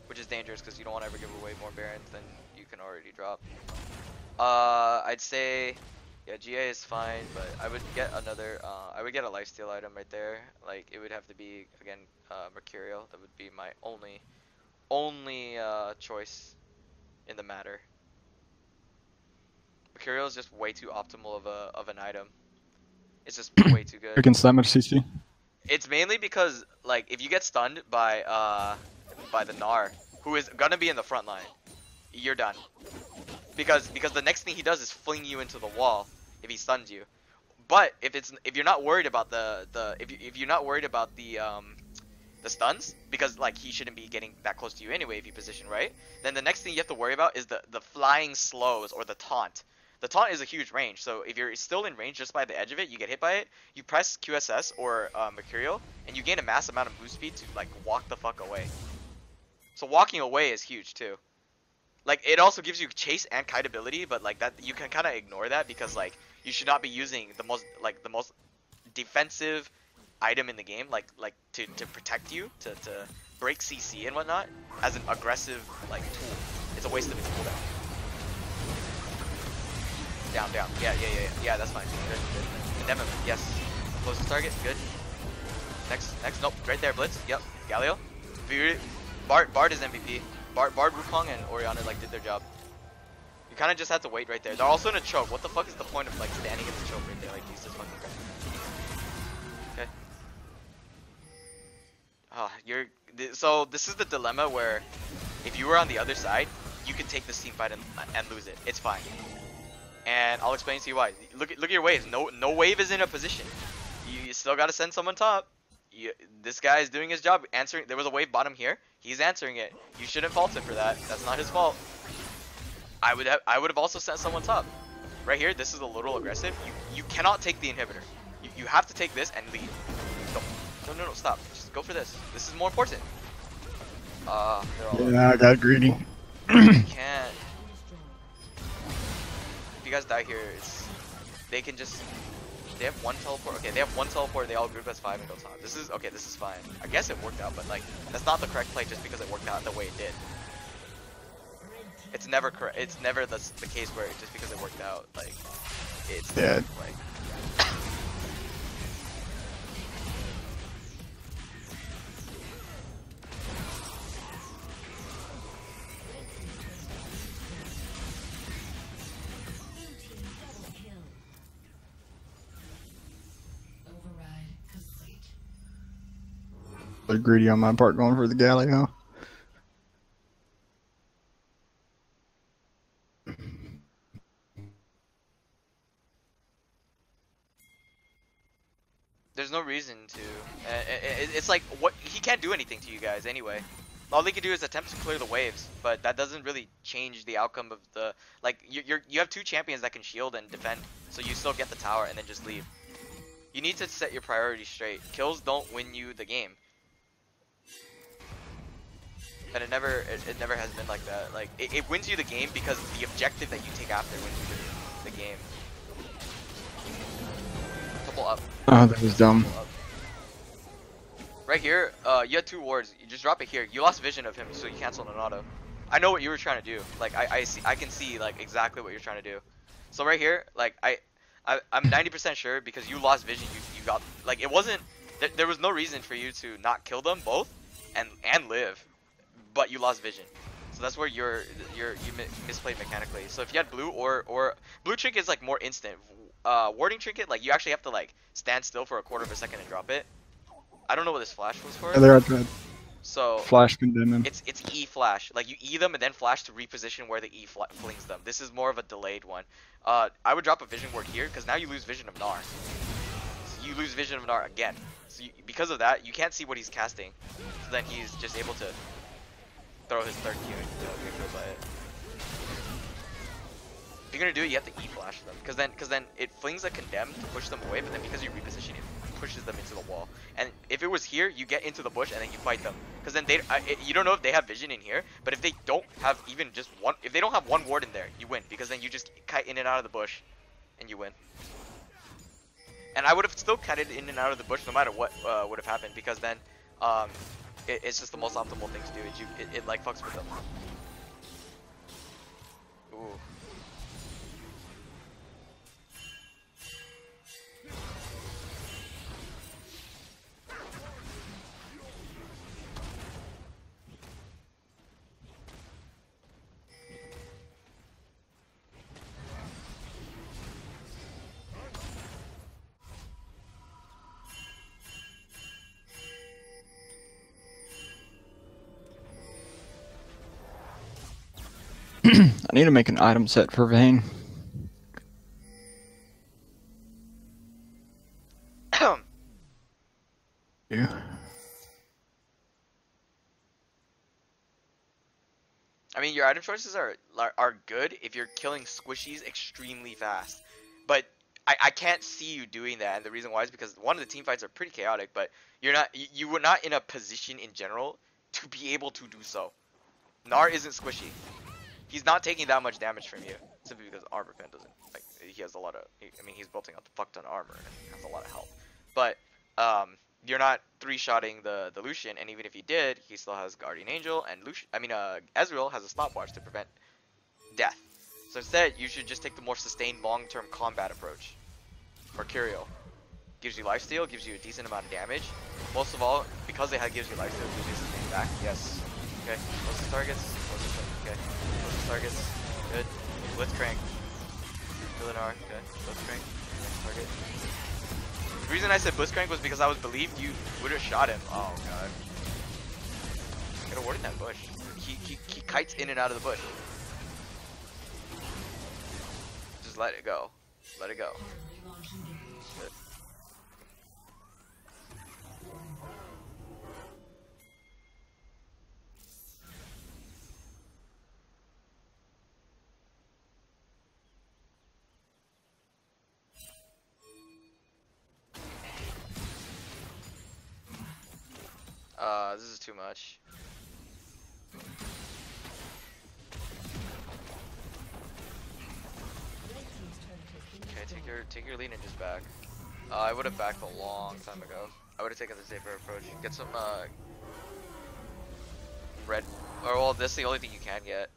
which is dangerous because you don't want to ever give away more Barons than you can already drop. I'd say, yeah, GA is fine, but I would get another, I would get a lifesteal item right there. Like, it would have to be, again, Mercurial. That would be my only choice in the matter. Mercurial is just way too optimal of an item. It's just way too good. Against that much CC? It's mainly because, like, if you get stunned by the Gnar, who is gonna be in the front line, you're done. Because the next thing he does is fling you into the wall if he stuns you. But if you're not worried about if you're not worried about the stuns, because like he shouldn't be getting that close to you anyway if you position right, then the next thing you have to worry about is the flying slows or the taunt. The taunt is a huge range, so if you're still in range just by the edge of it, you get hit by it, you press QSS or Mercurial, and you gain a mass amount of move speed to like walk the fuck away. So walking away is huge too. Like, it also gives you chase and kite ability, but like that you can kind of ignore that because like you should not be using the most defensive item in the game, like to protect you, to break CC and whatnot, as an aggressive like tool. It's a waste of its cooldown. Down. Yeah, that's fine. Good. Endeavor, yes. Closest target, good. Next, nope, right there, Blitz. Yep, Galio. Bard is MVP. Bard, Wukong, and Orianna like did their job. You kind of just have to wait right there. They're also in a choke. What the fuck is the point of like standing in the choke right there? Like, use this fucking crap. Okay. So this is the dilemma where if you were on the other side, you can take this team fight and lose it. It's fine. And I'll explain to you why. Look at your waves. No wave is in a position. You still gotta send someone top. This guy is doing his job, answering. There was a wave bottom here. He's answering it. You shouldn't fault him for that. That's not his fault. I would have also sent someone top. Right here, this is a little aggressive. You cannot take the inhibitor. You have to take this and leave. No, stop. Just go for this. This is more important. Yeah, I got greedy. You can't. If you guys die here, they can just. They have one teleport. Okay, they have one teleport. They all group as 5 and go top. This is fine. I guess it worked out, but like that's not the correct play just because it worked out the way it did. It's never correct. It's never the case where just because it worked out, like it's the correct play. greedy on my part going for the Galio. There's no reason to. It's like what he can't do anything to you guys anyway. All he can do is attempt to clear the waves, but that doesn't really change the outcome of the like. You have two champions that can shield and defend, so you still get the tower and then just leave. You need to set your priorities straight. Kills don't win you the game, and it never has been like that. Like it wins you the game because the objective that you take after wins you the game. Couple up. Oh, that was dumb. Right here, you had two wards. You just drop it here. You lost vision of him, so you canceled an auto. I know what you were trying to do. Like I can see like exactly what you're trying to do. So right here, like I'm 90% sure because you lost vision. You got like it wasn't. There was no reason for you to not kill them both, and live, but you lost vision. So that's where you misplayed mechanically. So if you had blue or blue trinket is like more instant. Warding trinket, like you actually have to like stand still for a quarter of a second and drop it. I don't know what this flash was for. Yeah, they're at the So flash condemn him. it's E flash. Like you E them and then flash to reposition where the E flings them. This is more of a delayed one. I would drop a vision ward here because now you lose vision of Gnar. So you lose vision of Gnar again. So because of that, you can't see what he's casting. So then he's just able to throw his third Q and get killed by it. If you're gonna do it, you have to E flash them because then it flings a condemn to push them away, but then because you reposition it pushes them into the wall. And if it was here, you get into the bush and then you fight them because then you don't know if they have vision in here, but if they don't have even just one, if they don't have one ward in there, you win because then you just kite in and out of the bush and you win. And I would have still kited in and out of the bush no matter what would have happened because then it's just the most optimal thing to do. It like fucks with them. Ooh. I need to make an item set for Vayne. Yeah. I mean, your item choices are good if you're killing squishies extremely fast, but I can't see you doing that, and the reason why is because one of the team fights are pretty chaotic, but you were not in a position in general to be able to do so. Gnar isn't squishy. He's not taking that much damage from you simply because armor pen doesn't like he has a lot of. I mean, he's building up a fuck ton of armor and has a lot of health, but you're not three-shotting the Lucian, and even if he did, he still has Guardian Angel, and Ezreal has a stopwatch to prevent death. So instead, you should just take the more sustained long-term combat approach. Mercurial gives you lifesteal, gives you a decent amount of damage. Most of all, because it gives you lifesteal, gives you sustained back. Yes. Okay. Close the targets. Okay. Close the targets. Good. Blitzcrank. Gnar. Good. Blitzcrank. Next target. The reason I said Blitzcrank was because I was believed you would have shot him. Oh god. Could have warded that bush. He kites in and out of the bush. Just let it go. Let it go. Good. This is too much. Okay, take your lead and just back. I would have backed a long time ago. I would have taken the safer approach. Get some red, or well, this is the only thing you can get.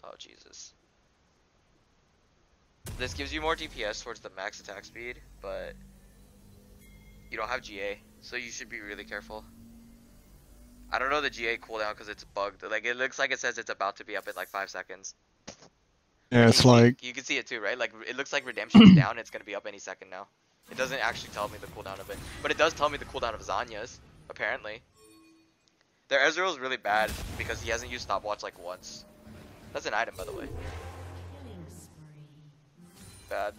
Oh Jesus. This gives you more DPS towards the max attack speed, but you don't have GA, so you should be really careful. I don't know the GA cooldown because it's bugged. Like it looks like it says it's about to be up in like 5 seconds. Yeah, it's like you can see it too, right? Like it looks like Redemption is down. It's gonna be up any second now. It doesn't actually tell me the cooldown of it, but it does tell me the cooldown of Zanya's. apparently. Their Ezreal is really bad because he hasn't used stopwatch like once. That's an item, by the way. Bad.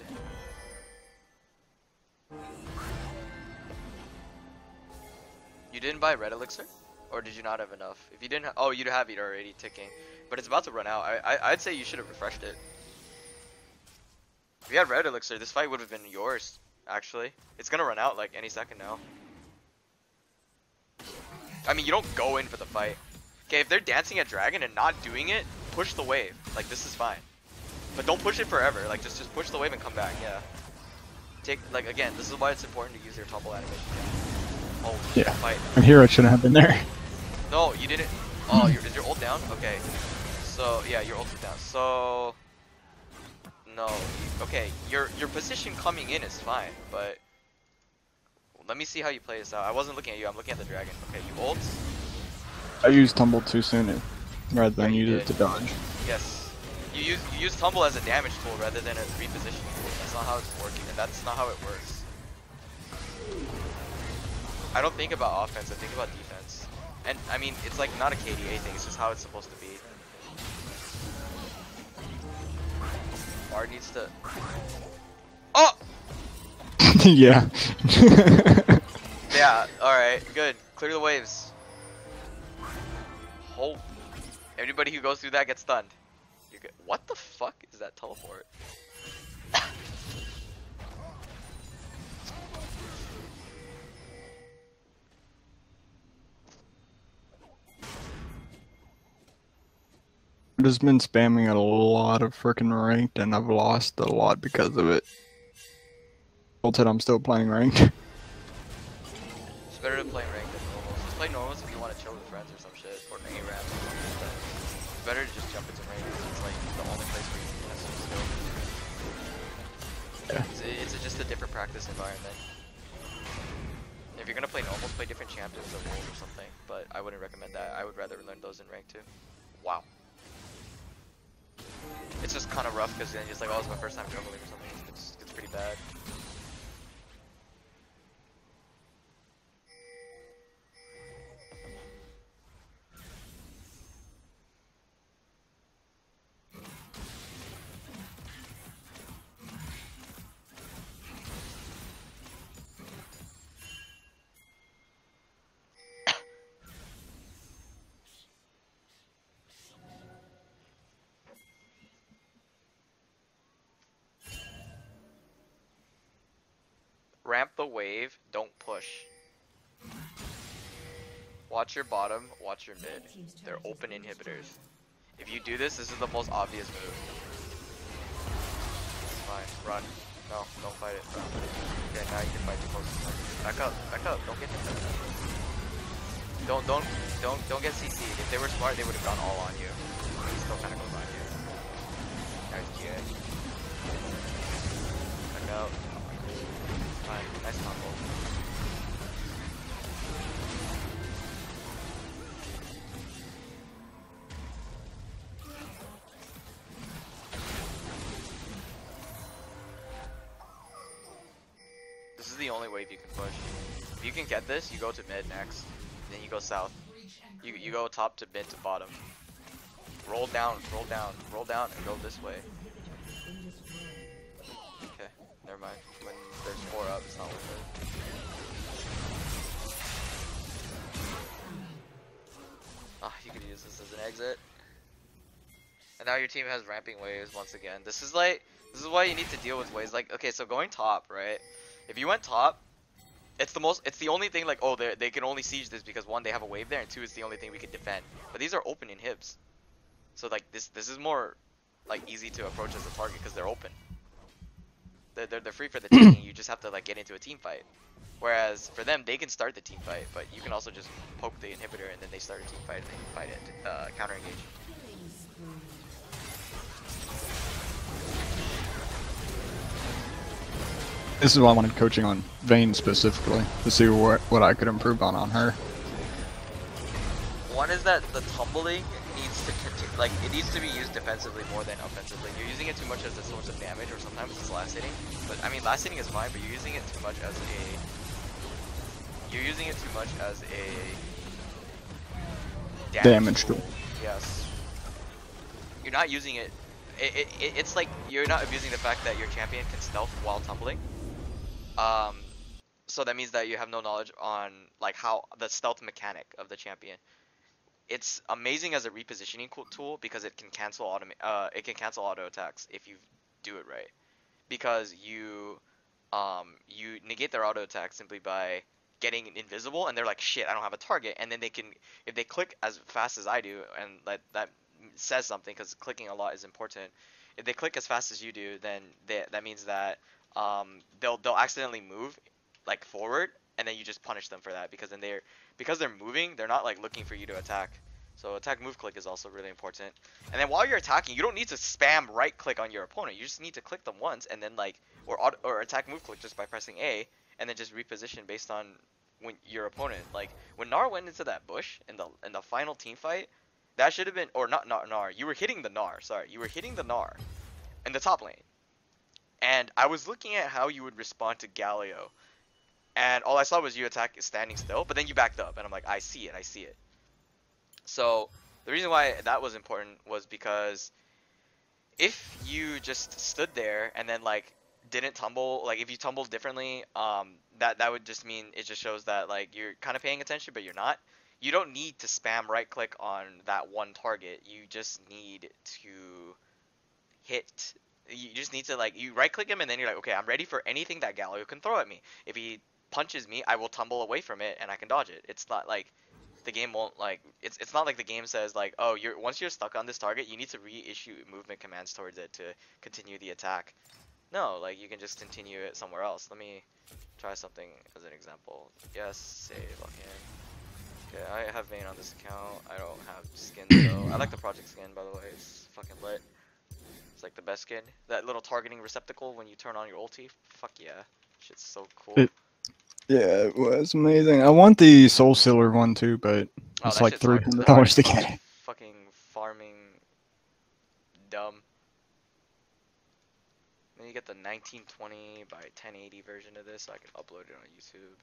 You didn't buy red elixir? Or did you not have enough? If you didn't, oh, you'd have it already ticking. But it's about to run out. I'd say you should have refreshed it. If you had red elixir, this fight would have been yours, actually. It's gonna run out like any second now. I mean, you don't go in for the fight. Okay, if they're dancing at dragon and not doing it, push the wave. Like, this is fine. But don't push it forever. Like, just push the wave and come back, yeah. Take, like, again, this is why it's important to use your tumble animation. Oh, Yeah. fight. My hero shouldn't have been there. No, you didn't. Oh, is your ult down? Okay. So, yeah, your ult is down. So... No. Okay, your position coming in is fine, but... Let me see how you play this out. I wasn't looking at you, I'm looking at the dragon. Okay, you ult? I used tumble too soon rather than Yeah, you use it to did. dodge. Yes. You use tumble as a damage tool rather than a repositioning tool. That's not how it's working, and that's not how it works. I don't think about offense, I think about defense. And, I mean, it's like not a KDA thing, it's just how it's supposed to be. Bard needs to... Oh! Yeah. Yeah, alright, good. Clear the waves. Hold. Everybody who goes through that gets stunned. You're good. What the fuck is that teleport? I've just been spamming a lot of freaking ranked and I've lost a lot because of it. Ulted, I'm still playing ranked. It's better to play ranked than normals. Just play normals if you want to chill with friends or some shit. Or any rams or something like that. It's better to just jump into ranked because it's like the only place where you can test your skill. Yeah. It's just a different practice environment. If you're gonna play normals, play different champions or roles or something. But I wouldn't recommend that. I would rather learn those in rank too. Wow. It's just kind of rough because then it's like, oh, it's my first time juggling or something. It's pretty bad. Ramp the wave, don't push. Watch your bottom, watch your mid. They're open inhibitors. If you do this, this is the most obvious move. Fine, run. No, don't fight it. Run. Okay, now you can fight too close. Back up, don't get hit. Don't get CC'd. If they were smart, they would have gone all on you. He still kind of goes on you. Nice GA. Back out. Fine, nice combo. This is the only wave you can push. If you can get this, you go to mid next. Then you go south. You go top to mid to bottom. Roll down, and go this way. Okay, never mind. When there's 4 up, it's not worth it. Ah, you could use this as an exit. And now your team has ramping waves once again. This is why you need to deal with waves. Like, okay, so going top, right? If you went top, it's the only thing like, oh, they can only siege this because 1, they have a wave there, and 2, it's the only thing we can defend. But these are open inhibs. So like this is more like easy to approach as a target because they're open. They're free for the taking. You just have to like get into a team fight. Whereas for them, they can start the team fight, but you can also just poke the inhibitor and then they start a team fight and they can fight it, counter engage. This is why I wanted coaching on Vayne specifically, to see what I could improve on her. One is that the tumbling needs to like it needs to be used defensively more than offensively. You're using it too much as a source of damage, or sometimes it's last hitting. But I mean, last hitting is fine, but you're using it too much as a You're using it too much as a Damage tool. Yes. You're not using it. It's like you're not abusing the fact that your champion can stealth while tumbling. Um, so that means that you have no knowledge on like how the stealth mechanic of the champion. It's amazing as a repositioning tool because it can cancel auto attacks if you do it right. Because you negate their auto attack simply by getting invisible, and they're like, shit, I don't have a target, and then they can, if they click as fast as I do, and that says something because clicking a lot is important. If they click as fast as you do, then that means that they'll accidentally move like forward, and then you just punish them for that because they're moving, they're not like looking for you to attack. So attack move click is also really important. And then while you're attacking, you don't need to spam right click on your opponent. You just need to click them once, and then like or attack move click just by pressing A, and then just reposition based on when your opponent, like when Gnar went into that bush in the final team fight, that should have been, or not Gnar, you were hitting the Gnar, sorry, you were hitting the Gnar in the top lane. And I was looking at how you would respond to Galio, and all I saw was you attack standing still, but then you backed up, and I'm like, I see it. So the reason why that was important was because if you just stood there and then like didn't tumble, like if you tumbled differently, that would just mean, it just shows that like you're kind of paying attention but you're not. You don't need to spam right click on that one target. You just need to hit, you just need to, like, you right click him and then you're like, okay, I'm ready for anything that Galio can throw at me. If he punches me, I will tumble away from it and I can dodge it. It's not like the game won't, like, it's not like the game says like, oh, once you're stuck on this target, you need to reissue movement commands towards it to continue the attack. No, like, you can just continue it somewhere else. Let me try something as an example. Yes, save again. Okay, I have Vayne on this account. I don't have skins though. I like the project skin, by the way. It's fucking lit. It's like the best skin. That little targeting receptacle when you turn on your ulti. Fuck yeah. Shit's so cool. Yeah, it was amazing. I want the Soul Sealer one too, but Oh, it's that like shit's hard. $300 to get it. Fucking farming dumb. Then you get the 1920 by 1080 version of this, so I can upload it on YouTube.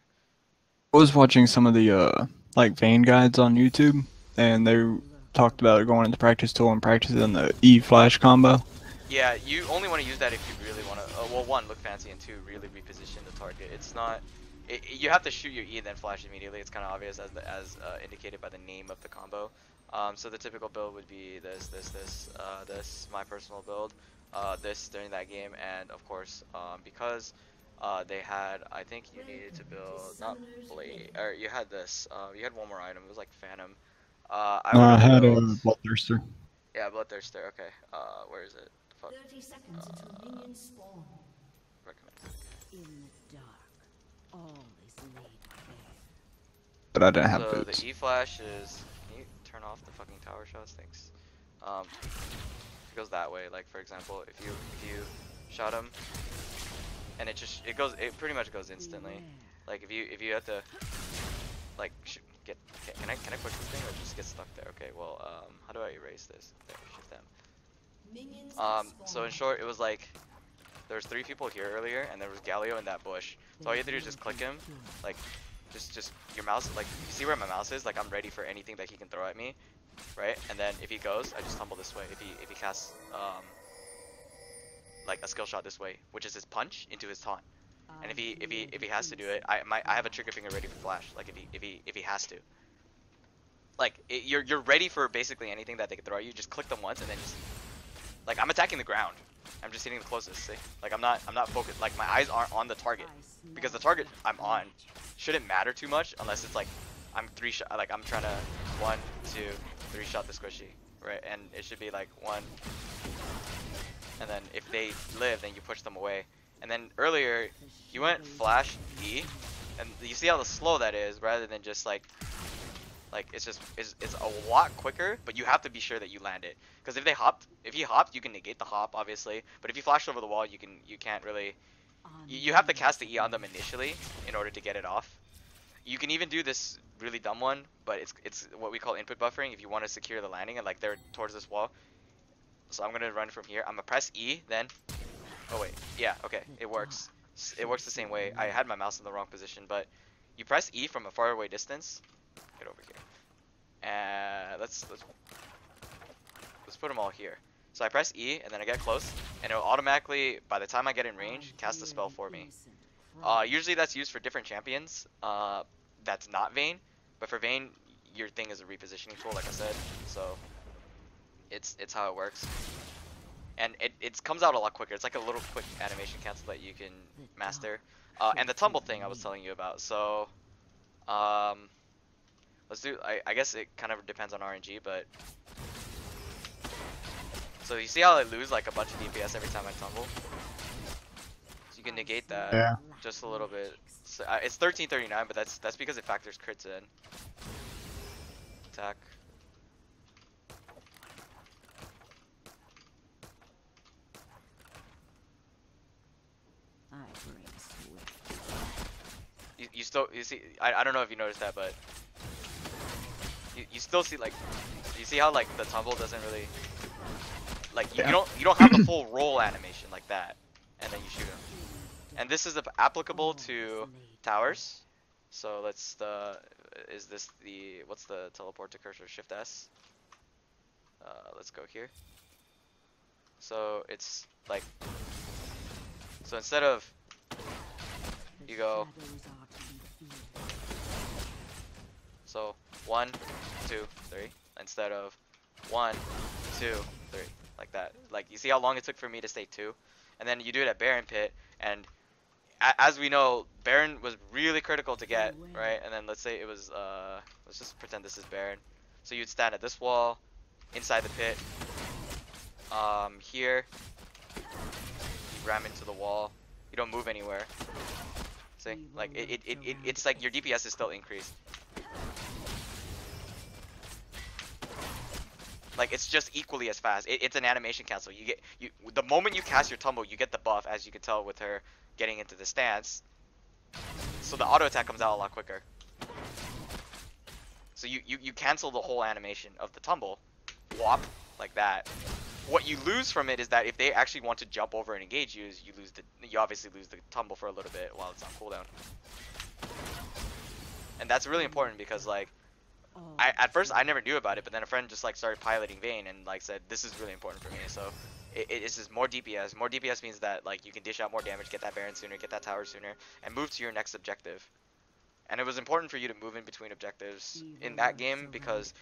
I was watching some of the like Vayne guides on YouTube, and they talked about going into practice tool and practicing the E flash combo. Yeah, you only want to use that if you really want to. Well, one, look fancy, and two, really reposition the target. It's not. You have to shoot your E and then flash immediately. It's kind of obvious as indicated by the name of the combo. So the typical build would be this, my personal build, this during that game, and of course, because they had, I think you needed to build not blade, or you had this, you had one more item. It was like Phantom. I had a Bloodthirster. Yeah, Bloodthirster. Okay. Where is it? Fuck. 30 seconds until minions spawn. Recommend. In the dark, all is laid bare. But I didn't have So boots. the E flash is. Can you turn off the fucking tower shots? Thanks. It goes that way. Like for example, if you shot him, and it pretty much goes instantly. Like if you have to, like okay, can I push this thing or just get stuck there? Okay, well how do I erase this? There, shift M. So in short, it was like there was 3 people here earlier, and there was Galio in that bush. So all you have to do is just click him, like just your mouse, like you see where my mouse is, like I'm ready for anything that he can throw at me, right? And then if he goes, I just tumble this way. If he casts like a skill shot this way, which is his punch into his taunt. And if he has to do it, I have a trigger finger ready for flash. Like if he has to. Like you're ready for basically anything that they can throw at you. Just click them once and then just, like, I'm attacking the ground. I'm just hitting the closest. See? Like I'm not focused. Like my eyes aren't on the target, because the target I'm on shouldn't matter too much unless it's like I'm I'm trying to 1, 2, 3 shot the squishy, right? And it should be like 1, and then if they live, then you push them away. And then earlier you went flash E, and you see how slow that is, rather than just like it's a lot quicker, but you have to be sure that you land it. Because if he hopped, you can negate the hop, obviously. But if you flash over the wall, you can't really. You have to cast the E on them initially in order to get it off. You can even do this really dumb one, but it's what we call input buffering. If you want to secure the landing and like they're towards this wall. So I'm gonna run from here. I'm gonna press E, then. Oh wait, yeah, okay, it works. It works the same way. I had my mouse in the wrong position, but you press E from a far away distance. Get over here. And let's put them all here. So I press E and then I get close, and it'll automatically, by the time I get in range, cast a spell for me. Usually that's used for different champions. That's not Vayne, but for Vayne, your thing is a repositioning tool, like I said. So it's how it works, and it comes out a lot quicker. It's like a little quick animation cancel that you can master. And the tumble thing I was telling you about. So let's do. I guess it kind of depends on RNG, but so you see how I lose like a bunch of DPS every time I tumble. So you can negate that. Yeah. Just a little bit. So, it's 1339, but that's because it factors crits in. Attack. I bring swift. You see I don't know if you noticed that, but you still see like you see how like the tumble doesn't really like you don't have the full roll animation like that, and then you shoot him. And this is applicable to towers. So let's is this the what's the teleport to cursor? Shift S. Let's go here. So it's like so instead of you go so 1, 2, 3 instead of 1, 2, 3 like that. Like you see how long it took for me to stay 2, and then you do it at Baron Pit, and as we know, Baron was really critical to get, right? And then let's say it was let's just pretend this is Baron. So you'd stand at this wall, inside the pit, here, you ram into the wall, you don't move anywhere. See, like it's like your DPS is still increased. Like it's just equally as fast. It's an animation cancel. The moment you cast your tumble, you get the buff, as you can tell with her getting into the stance. So the auto attack comes out a lot quicker. So you cancel the whole animation of the tumble, whop, like that. What you lose from it is that if they actually want to jump over and engage you, you obviously lose the tumble for a little bit while it's on cooldown. And that's really important because like at first I never knew about it, but then a friend just like started piloting Vayne and like said this is really important for me. So it's just more DPS. More DPS means that like you can dish out more damage, get that Baron sooner, get that tower sooner, and move to your next objective. And it was important for you to move in between objectives in that game because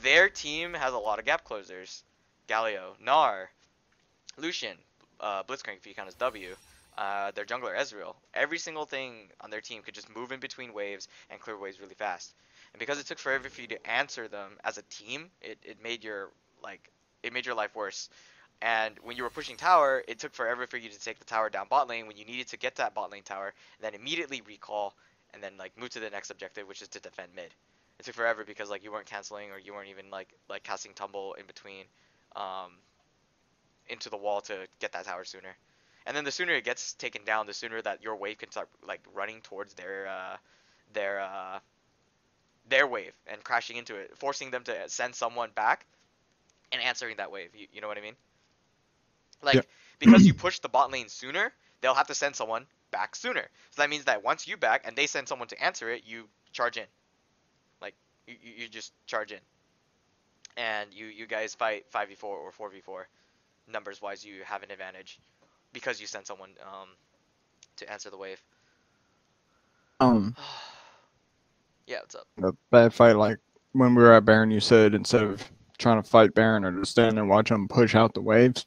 their team has a lot of gap closers. Galio, Gnar, Lucian, Blitzcrank if you count as W, their jungler Ezreal. Every single thing on their team could just move in between waves and clear waves really fast. And because it took forever for you to answer them as a team, it made your life worse. And when you were pushing tower, it took forever for you to take the tower down bot lane when you needed to get to that bot lane tower, and then immediately recall, and then like move to the next objective, which is to defend mid. It took forever because like you weren't canceling or you weren't even like casting tumble in between into the wall to get that tower sooner. And then the sooner it gets taken down, the sooner that your wave can start like running towards their wave and crashing into it, forcing them to send someone back and answering that wave. You know what I mean? Like, yeah. Because you push the bot lane sooner, they'll have to send someone back sooner. So that means that once you back and they send someone to answer it, you charge in. Like, you just charge in. And you guys fight 5v4 or 4v4. Numbers-wise, you have an advantage because you send someone to answer the wave. Yeah, what's up? A bad fight, like when we were at Baron, you said instead of trying to fight Baron or just stand and watch them push out the waves,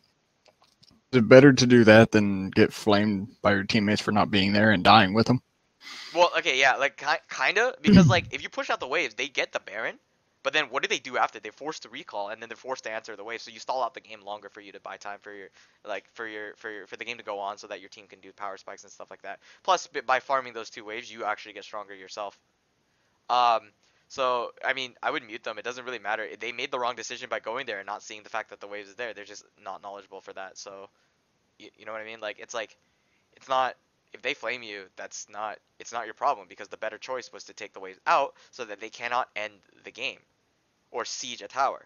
is it better to do that than get flamed by your teammates for not being there and dying with them? Well, okay, yeah, like kinda, because like if you push out the waves, they get the Baron, but then what do they do after? They're forced to recall, and then they're forced to answer the wave. So you stall out the game longer for you to buy time for your for the game to go on, so that your team can do power spikes and stuff like that. Plus, by farming those 2 waves, you actually get stronger yourself. So I mean, I would mute them. It doesn't really matter. They made the wrong decision by going there and not seeing the fact that the waves is there. They're just not knowledgeable for that. So you know what I mean? Like it's not, if they flame you, it's not your problem, because the better choice was to take the waves out so that they cannot end the game or siege a tower.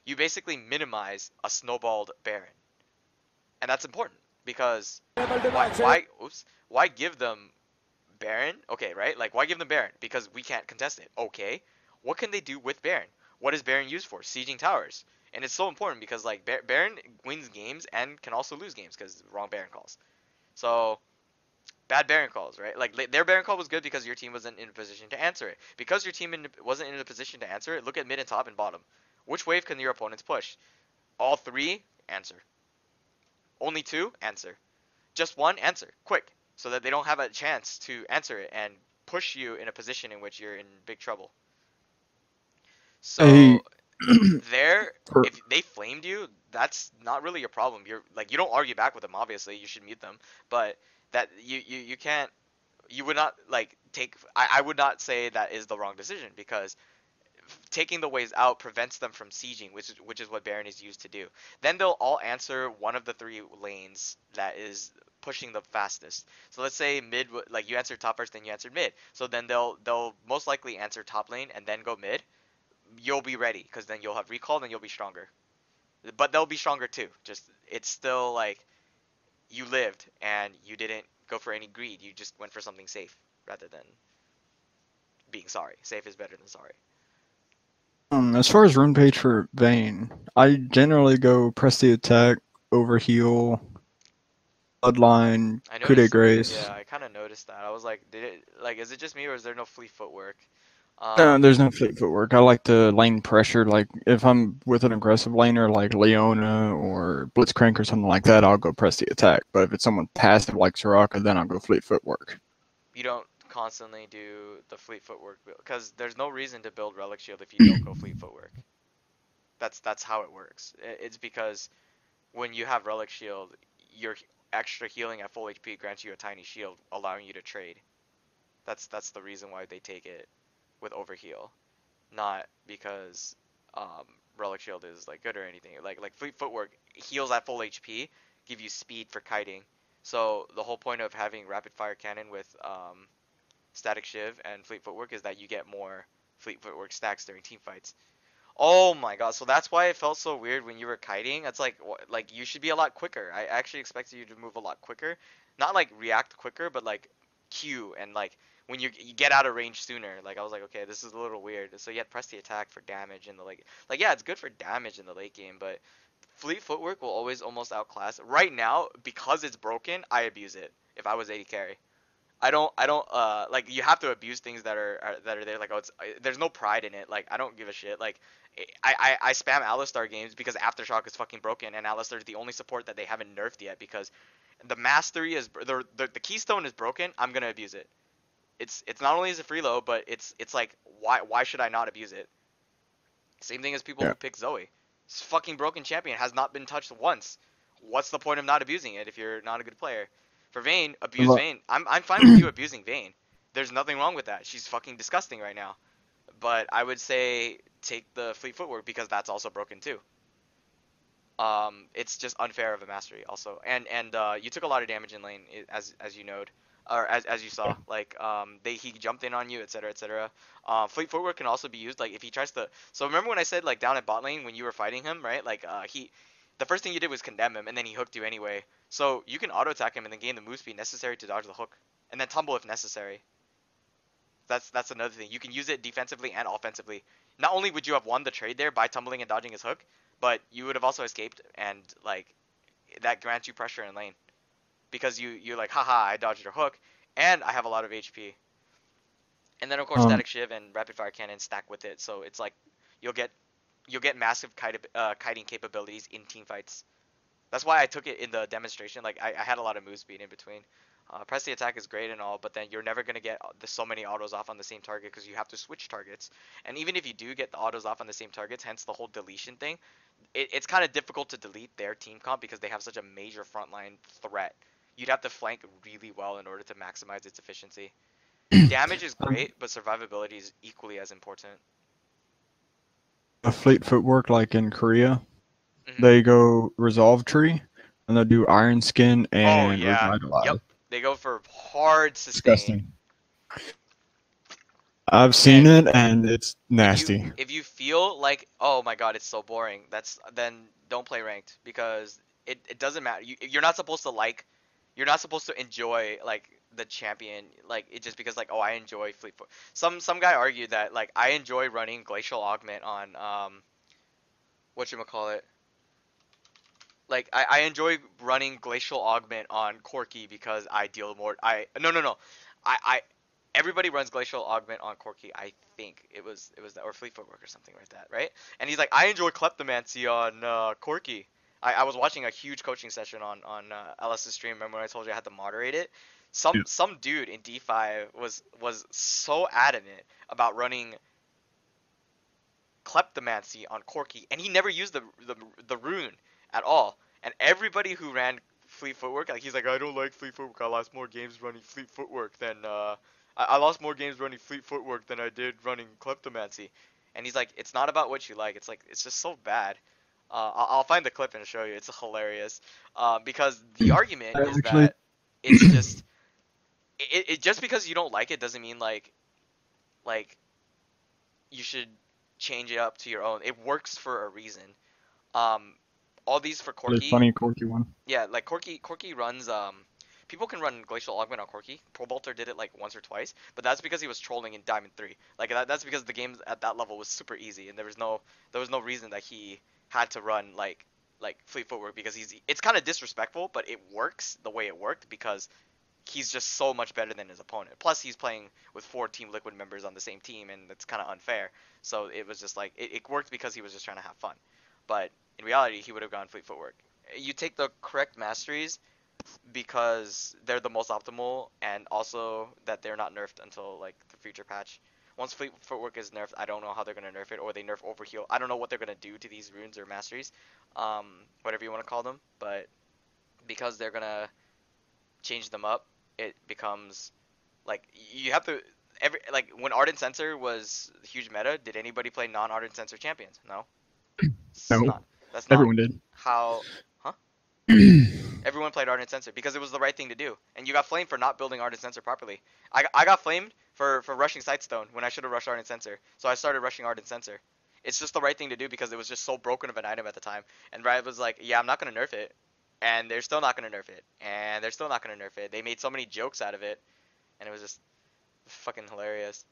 You basically minimize a snowballed Baron, and that's important because why give them Baron, okay, right? Like, why give them Baron? Because we can't contest it. Okay, what can they do with Baron? What is Baron used for? Sieging towers. And it's so important because, like, Baron wins games and can also lose games because wrong Baron calls. So, bad Baron calls, right? Like, their Baron call was good because your team wasn't in a position to answer it. Because your team wasn't in a position to answer it, look at mid and top and bottom. Which wave can your opponents push? All three? Answer. Only two? Answer. Just one? Answer. Quick. So that they don't have a chance to answer it and push you in a position in which you're in big trouble. A So there, per, if they flamed you, that's not really your problem. You're like, you don't argue back with them, obviously. You should mute them. But that you can't, you would not like take, I would not say that is the wrong decision because taking the waves out prevents them from sieging, which is what Baron is used to do. Then they'll all answer one of the three lanes that is pushing the fastest. So let's say mid, like you answered top first, then you answered mid. So then they'll most likely answer top lane and then go mid. You'll be ready because then you'll have recall and you'll be stronger. But they'll be stronger too. Just it's still like you lived and you didn't go for any greed. You just went for something safe rather than being sorry. Safe is better than sorry. as far as rune page for Vayne, I generally go press the attack, overheal, bloodline, I coup de noticed, grace. yeah, I kind of noticed that. I was like, is it just me or is there no fleet footwork? No, there's no fleet footwork. I like to lane pressure. Like if I'm with an aggressive laner like Leona or Blitzcrank or something like that, I'll go press the attack. But if it's someone passive like Soraka, then I'll go fleet footwork. You don't constantly do the fleet footwork because there's no reason to build relic shield if you don't go fleet footwork. That's how it works. It's because when you have relic shield, your extra healing at full HP grants you a tiny shield, allowing you to trade. That's the reason why they take it with overheal, not because relic shield is like good or anything. Like fleet footwork heals at full HP, give you speed for kiting. So the whole point of having rapid fire cannon with static shiv and fleet footwork is that you get more fleet footwork stacks during team fights. Oh my god, so that's why it felt so weird when you were kiting. It's like you should be a lot quicker. I actually expected you to move a lot quicker. Not like react quicker, but like Q and like when you get out of range sooner. Like I was like, okay, this is a little weird. So you had to press the attack for damage in the late. Like yeah, it's good for damage in the late game, but fleet footwork will always almost outclass. Right now, because it's broken, I abuse it. If I was AD carry. I don't like you have to abuse things that are there like oh it's there's no pride in it like I don't give a shit like I spam Alistar games because Aftershock is fucking broken and Alistar is the only support that they haven't nerfed yet because the mastery is the keystone is broken. I'm gonna abuse it. It's not only is it free low but it's like why should I not abuse it? Same thing as people Yeah. who pick Zoe. This fucking broken champion has not been touched once. What's the point of not abusing it if you're not a good player? For Vayne, abuse Well, Vayne. I'm fine with you abusing Vayne. There's nothing wrong with that. She's fucking disgusting right now. But I would say take the fleet footwork because that's also broken too. It's just unfair of a mastery also. And you took a lot of damage in lane as you knowed. Or as you saw, like he jumped in on you, etc., etc. Fleet footwork can also be used, like if he tries to. So remember when I said like down at bot lane when you were fighting him, right? Like the first thing you did was condemn him, and then he hooked you anyway. So you can auto attack him and then gain the move speed necessary to dodge the hook, and then tumble if necessary. That's another thing. You can use it defensively and offensively. Not only would you have won the trade there by tumbling and dodging his hook, but you would have also escaped, and like that grants you pressure in lane because you're like, haha, I dodged your hook, and I have a lot of HP. And then of course um, static shiv and rapid fire cannon stack with it, so it's like you'll get massive kiting capabilities in team fights. That's why I took it in the demonstration. Like I had a lot of move speed in between. Press the attack is great and all, but then you're never gonna get so many autos off on the same target because you have to switch targets. And even if you do get the autos off on the same targets, hence the whole deletion thing, it's kind of difficult to delete their team comp because they have such a major frontline threat. You'd have to flank really well in order to maximize its efficiency. Damage is great, but survivability is equally as important. a fleet footwork like in Korea, Hmm. they go resolve tree and they'll do iron skin Oh and yeah, revitalize. yep. They go for hard sustain. Disgusting. I've seen And it and it's if you nasty. if you feel like oh my god it's so boring, then don't play ranked because it doesn't matter. You're not supposed to like, you're not supposed to enjoy like the champion, like it just because like, oh, I enjoy Fleet Foot. Some guy argued that like I enjoy running Glacial Augment on whatchamacallit. Like I enjoy running Glacial Augment on Corki because I deal more. No. I everybody runs Glacial Augment on Corki. I think it was that, or Fleet Footwork or something like that, right? And he's like, I enjoy Kleptomancy on Corki. I was watching a huge coaching session on LS's stream. Remember when I told you I had to moderate it? Yeah. Some dude in DeFi was so adamant about running Kleptomancy on Corki, and he never used the rune at all. And everybody who ran Fleet Footwork, like he's like, I don't like Fleet Footwork. I lost more games running Fleet Footwork than I lost more games running Fleet Footwork than I did running Kleptomancy. And he's like, it's not about what you like. It's like it's just so bad. I'll find the clip and show you. It's hilarious. Because the argument is Actually, that it's just it just because you don't like it doesn't mean like you should change it up to your own. It works for a reason. All these for really Corki, funny Corky one. yeah, like Corki runs people can run Glacial Augment on Corki. Pro Bolter did it like once or twice, but that's because he was trolling in Diamond 3. Like that's because the game at that level was super easy and there was no reason that he had to run like Fleet Footwork because it's kind of disrespectful, but it works the way it worked because he's just so much better than his opponent. Plus, he's playing with 4 Team Liquid members on the same team, and it's kind of unfair. So it was just like it worked because he was just trying to have fun. But in reality, he would have gone Fleet Footwork. You take the correct masteries because they're the most optimal, and also that they're not nerfed until like the future patch. Once Fleet Footwork is nerfed, I don't know how they're gonna nerf it, or they nerf Overheal. I don't know what they're gonna do to these runes or masteries, whatever you want to call them. But because they're gonna change them up, it becomes like you have to like when Ardent Sensor was huge meta. Did anybody play non-Ardent Sensor champions? No. It's No, not. That's not everyone did. how. Huh? Everyone played Ardent Sensor because it was the right thing to do, and you got flamed for not building Ardent Sensor properly. I got flamed for rushing Sightstone when I should have rushed Ardent Sensor, so I started rushing Ardent Sensor. It's just the right thing to do because it was just so broken of an item at the time, and Riot was like, yeah, I'm not gonna nerf it, and they're still not gonna nerf it, and they're still not gonna nerf it. They made so many jokes out of it, and it was just fucking hilarious.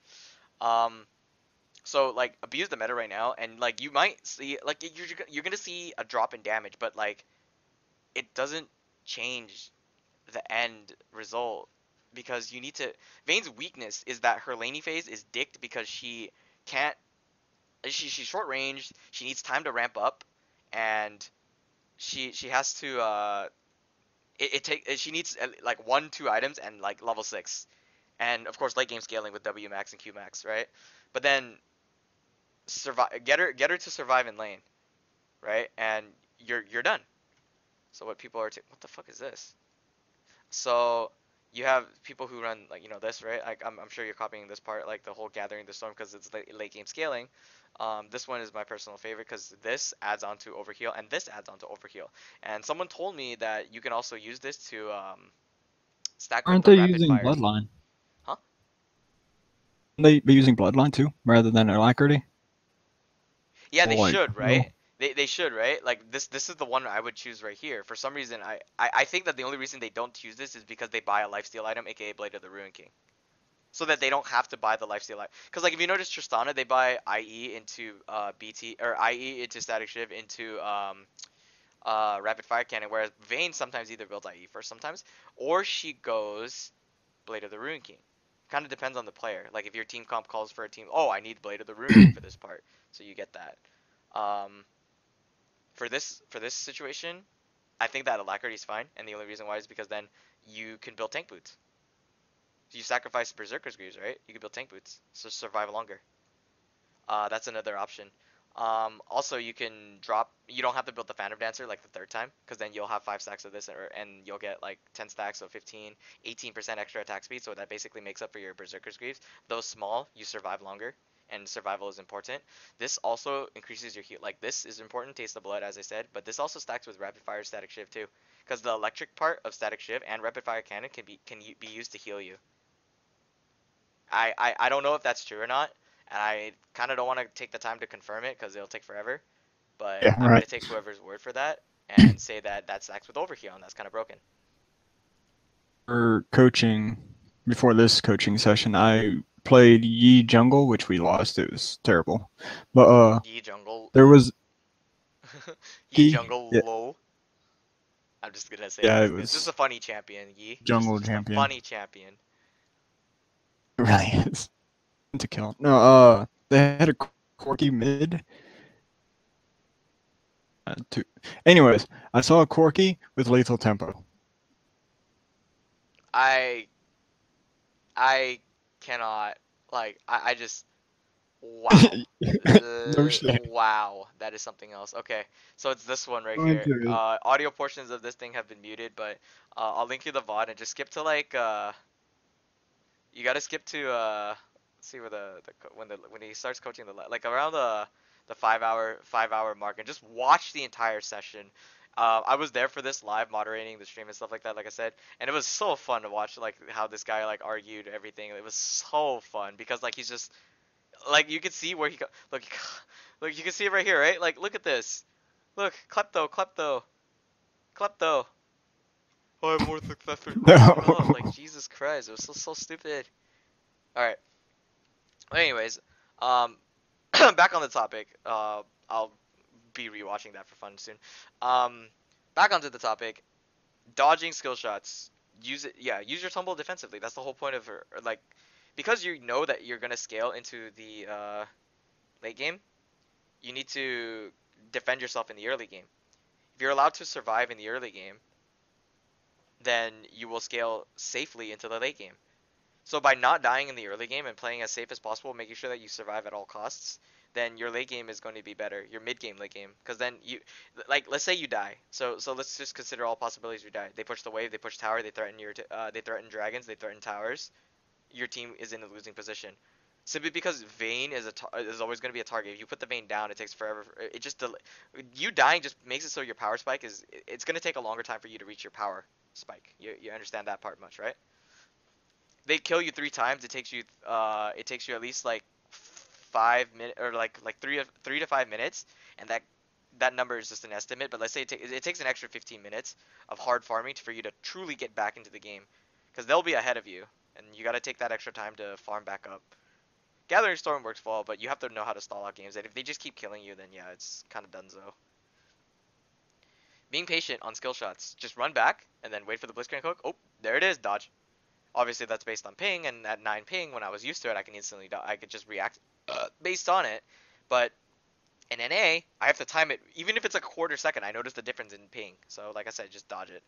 So like abuse the meta right now, and like you might see like you're gonna see a drop in damage, but like it doesn't change the end result because you need to. Vayne's weakness is that her laney phase is dicked because she can't. She's short ranged. She needs time to ramp up, and she has to. She needs like 1-2 items and like level 6, and of course late game scaling with W max and Q max, right? But then get her to survive in lane, right? And you're done. So what people are what the fuck is this? So you have people who run like this, right? Like I'm sure you're copying this part, like the whole gathering the storm because it's late game scaling. This one is my personal favorite because this adds on to overheal and this adds on to overheal. And someone told me that you can also use this to stack with Aren't the they rapid using fires. Bloodline? Huh? They be using Bloodline too, rather than Alacrity? Yeah, they Like, should, no. right? They should, right? Like this is the one I would choose right here. For some reason, I think that the only reason they don't choose this is because they buy a lifesteal item, aka Blade of the Ruin King, so that they don't have to buy the lifesteal item. Because like if you notice Tristana, they buy IE into BT or IE into Static Shiv into Rapid Fire Cannon, whereas Vayne sometimes either builds IE first sometimes, or she goes Blade of the Ruin King. Kind of depends on the player. Like if your team comp calls for a team, oh I need Blade of the Ruin King for this part, so you get that. For this situation, I think that Alacrity is fine, and the only reason why is because then you can build tank boots. So you sacrifice Berserker's Greaves, right? You can build tank boots, so survive longer. That's another option. Also, you can drop. You don't have to build the Phantom Dancer like the third time, because then you'll have 5 stacks of this, and you'll get like 10 stacks, so 15, 18% extra attack speed. So that basically makes up for your Berserker's Greaves. Those small, you survive longer, and survival is important. This also increases your heal. Like this is important, Taste the Blood, as I said, but this also stacks with Rapid Fire Static Shiv too, because the electric part of Static Shiv and Rapid Fire Cannon can be used to heal you. I don't know if that's true or not, and I kind of don't want to take the time to confirm it because it'll take forever. But Yeah, I'm right. gonna take whoever's word for that and say that that stacks with Overheal, and that's kind of broken. For coaching, before this coaching session, I played Yi Jungle, which we lost. It was terrible. But Yi jungle. there was Yi Yi. jungle Yeah, low. I'm just gonna say it yeah, it like this. This is was a funny champion, Yi. Jungle Just a champion. funny champion. It really is to kill. No, they had a quirky mid. Two. Anyways, I saw a Corky with lethal tempo. I I cannot like I just wow. No shit. Wow, that is something else. Okay, so it's this one right Go here. into it. Audio portions of this thing have been muted, but I'll link you the VOD and just skip to like you gotta skip to let's see where when he starts coaching like around the 5 hour mark and just watch the entire session. I was there for this live moderating the stream and stuff like that, like I said, and it was so fun to watch like how this guy like argued everything. It was so fun because like he's just like you can see where he go look look you can see it right here, right? Like look at this. Look, klepto. I have more success than shut up, No. like Jesus Christ, it was so stupid. Alright. Anyways, um, back on the topic. I'll be rewatching that for fun soon. Um, back onto the topic. Dodging skill shots. Use it. Yeah, use your tumble defensively. That's the whole point of like, because you know that you're gonna scale into the late game. You need to defend yourself in the early game. If you're allowed to survive in the early game, then you will scale safely into the late game. So by not dying in the early game and playing as safe as possible, making sure that you survive at all costs, then your late game is going to be better. Your mid game late game, because then you, like, let's say you die. So let's just consider all possibilities. You die. They push the wave. They push tower. They threaten they threaten dragons. They threaten towers. Your team is in a losing position. Simply because Vayne is always going to be a target. If you put the Vayne down, it takes forever. It just you dying just makes it so your power spike it's going to take a longer time for you to reach your power spike. You understand that part much, right? They kill you 3 times. It takes you at least like 5 minutes or like 3 to 5 minutes, and that number is just an estimate. But let's say it takes an extra 15 minutes of hard farming for you to truly get back into the game, because they'll be ahead of you, and you got to take that extra time to farm back up. Gathering Storm works well, but you have to know how to stall out games. And if they just keep killing you, then yeah, it's kind of donezo. Being patient on skill shots. Just run back and then wait for the Blitzcrank hook. Oh, there it is. Dodge. Obviously, that's based on ping, and at 9 ping, when I was used to it, I could just react based on it. But in NA, I have to time it, even if it's a quarter second. I notice the difference in ping. So, like I said, just dodge it.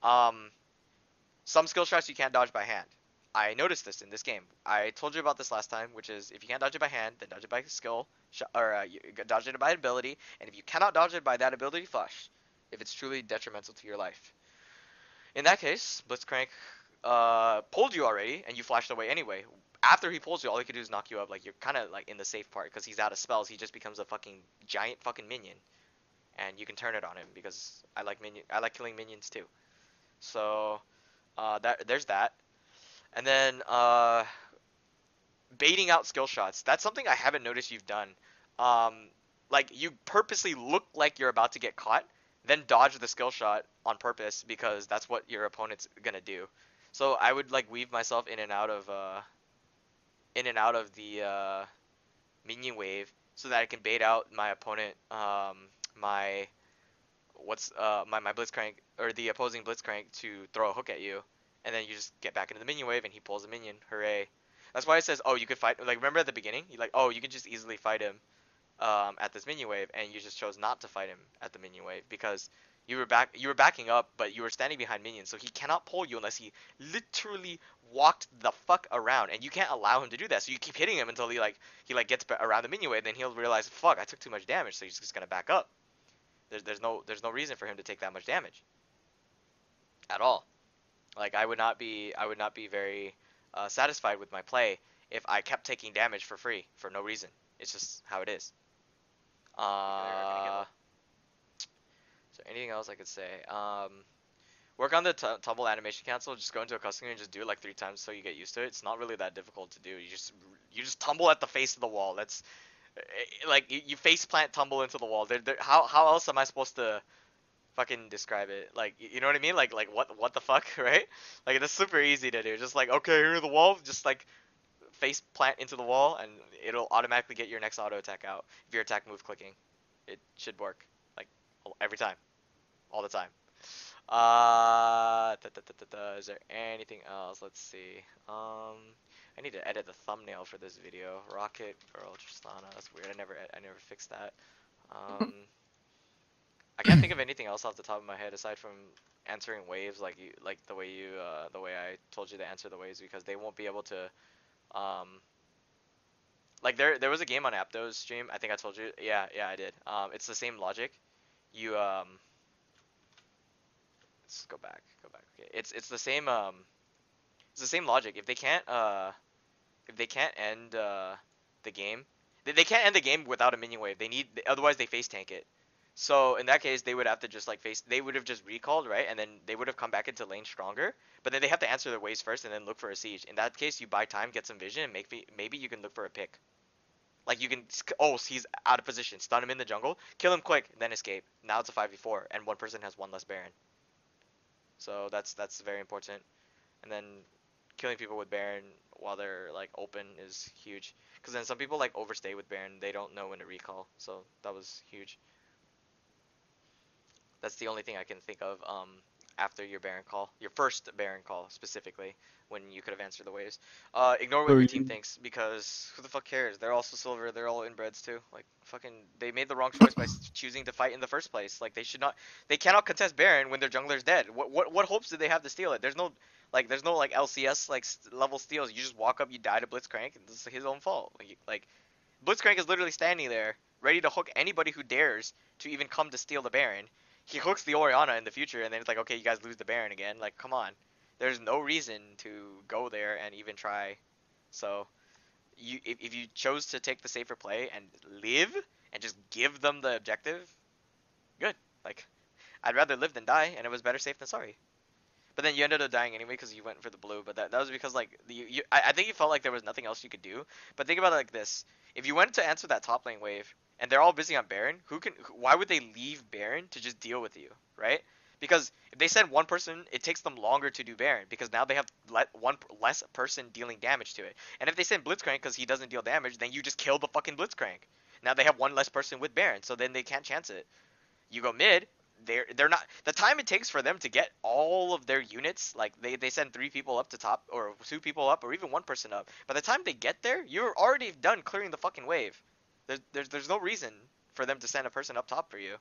Some skill shots you can't dodge by hand. I noticed this in this game. I told you about this last time, which is if you can't dodge it by hand, then dodge it by skill, or you dodge it by ability. And if you cannot dodge it by that ability, flush. If it's truly detrimental to your life. In that case, Blitzcrank pulled you already, and you flashed away anyway. After he pulls you, all he can do is knock you up. Like, you're kind of like in the safe part, because he's out of spells. He just becomes a fucking giant fucking minion, and you can turn it on him, because I like killing minions too. So there's that. And then baiting out skill shots. That's something I haven't noticed you've done. Um, like, you purposely look like you're about to get caught, then dodge the skill shot on purpose, because that's what your opponent's gonna do. So I would like weave myself in and out of the minion wave, so that I can bait out my opponent, my my Blitzcrank, or the opposing Blitzcrank, to throw a hook at you, and then you just get back into the minion wave and he pulls a minion. Hooray! That's why it says, oh, you could fight. Like, remember at the beginning, you like, oh, you can just easily fight him at this minion wave, and you just chose not to fight him at the minion wave because you were backing up, but you were standing behind minions, so he cannot pull you unless he literally walked the fuck around, and you can't allow him to do that. So you keep hitting him until he gets around the minion wave, then he'll realize, fuck, I took too much damage, so he's just gonna back up. There's no reason for him to take that much damage at all. Like, I would not be very satisfied with my play if I kept taking damage for free for no reason. It's just how it is. Is there anything else I could say? Work on the tumble animation cancel. Just go into a custom and just do it like 3 times so you get used to it. It's not really that difficult to do. You just tumble at the face of the wall. That's like you face plant tumble into the wall. How else am I supposed to fucking describe it. Like, you know what I mean? Like what the fuck, right? Like it's super easy to do. Just like, okay, here's the wall. Just like face plant into the wall, and it'll automatically get your next auto attack out if your attack move clicking. It should work like every time, all the time. Is there anything else? Let's see. I need to edit the thumbnail for this video. Rocket Girl Tristana. That's weird. I never fixed that. Um, I can't think of anything else off the top of my head aside from answering waves like the way the way I told you to answer the waves, because they won't be able to like there was a game on Apto's stream. I think I told you. Yeah, I did. It's the same logic. You let's go back. Okay. It's the same it's the same logic. If they can't end the game, they can't end the game without a minion wave. They need, otherwise they face tank it. So in that case, they would have to just like they would have just recalled, right? And then they would have come back into lane stronger. But then they have to answer their waves first and then look for a siege. In that case, you buy time, get some vision, and maybe you can look for a pick. Like you can, oh, he's out of position, stun him in the jungle, kill him quick, then escape. Now it's a 5v4, and one person has one less Baron. So that's very important. And then killing people with Baron while they're like open is huge. Because then some people like overstay with Baron, they don't know when to recall. So that was huge. That's the only thing I can think of after your Baron call, your first Baron call specifically, when you could have answered the waves. Ignore what So your team you, thinks, because who the fuck cares? They're also silver, they're all inbreds too. Like fucking, they made the wrong choice by choosing to fight in the first place. Like they cannot contest Baron when their jungler's dead. What hopes did they have to steal it? There's no like LCS like level steals. You just walk up, you die to Blitzcrank, and this is his own fault. Like Blitzcrank is literally standing there, ready to hook anybody who dares to even come to steal the Baron. He hooks the Orianna in the future, and then it's like, okay, you guys lose the Baron again. Like, come on. There's no reason to go there and even try. So, if you chose to take the safer play and live and just give them the objective, good. Like, I'd rather live than die, and it was better safe than sorry. But then you ended up dying anyway because you went for the blue. But that was because like I think you felt like there was nothing else you could do. But think about it like this: if you went to answer that top lane wave and they're all busy on Baron, why would they leave Baron to just deal with you, right? Because if they send one person, it takes them longer to do Baron because now they have one less person dealing damage to it. And if they send Blitzcrank because he doesn't deal damage, then you just kill the fucking Blitzcrank. Now they have one less person with Baron, so then they can't chance it. You go mid, they're not, the time it takes for them to get all of their units, like they send 3 people up to top or 2 people up or even 1 person up. By the time they get there, you're already done clearing the fucking wave. There's no reason for them to send a person up top for you.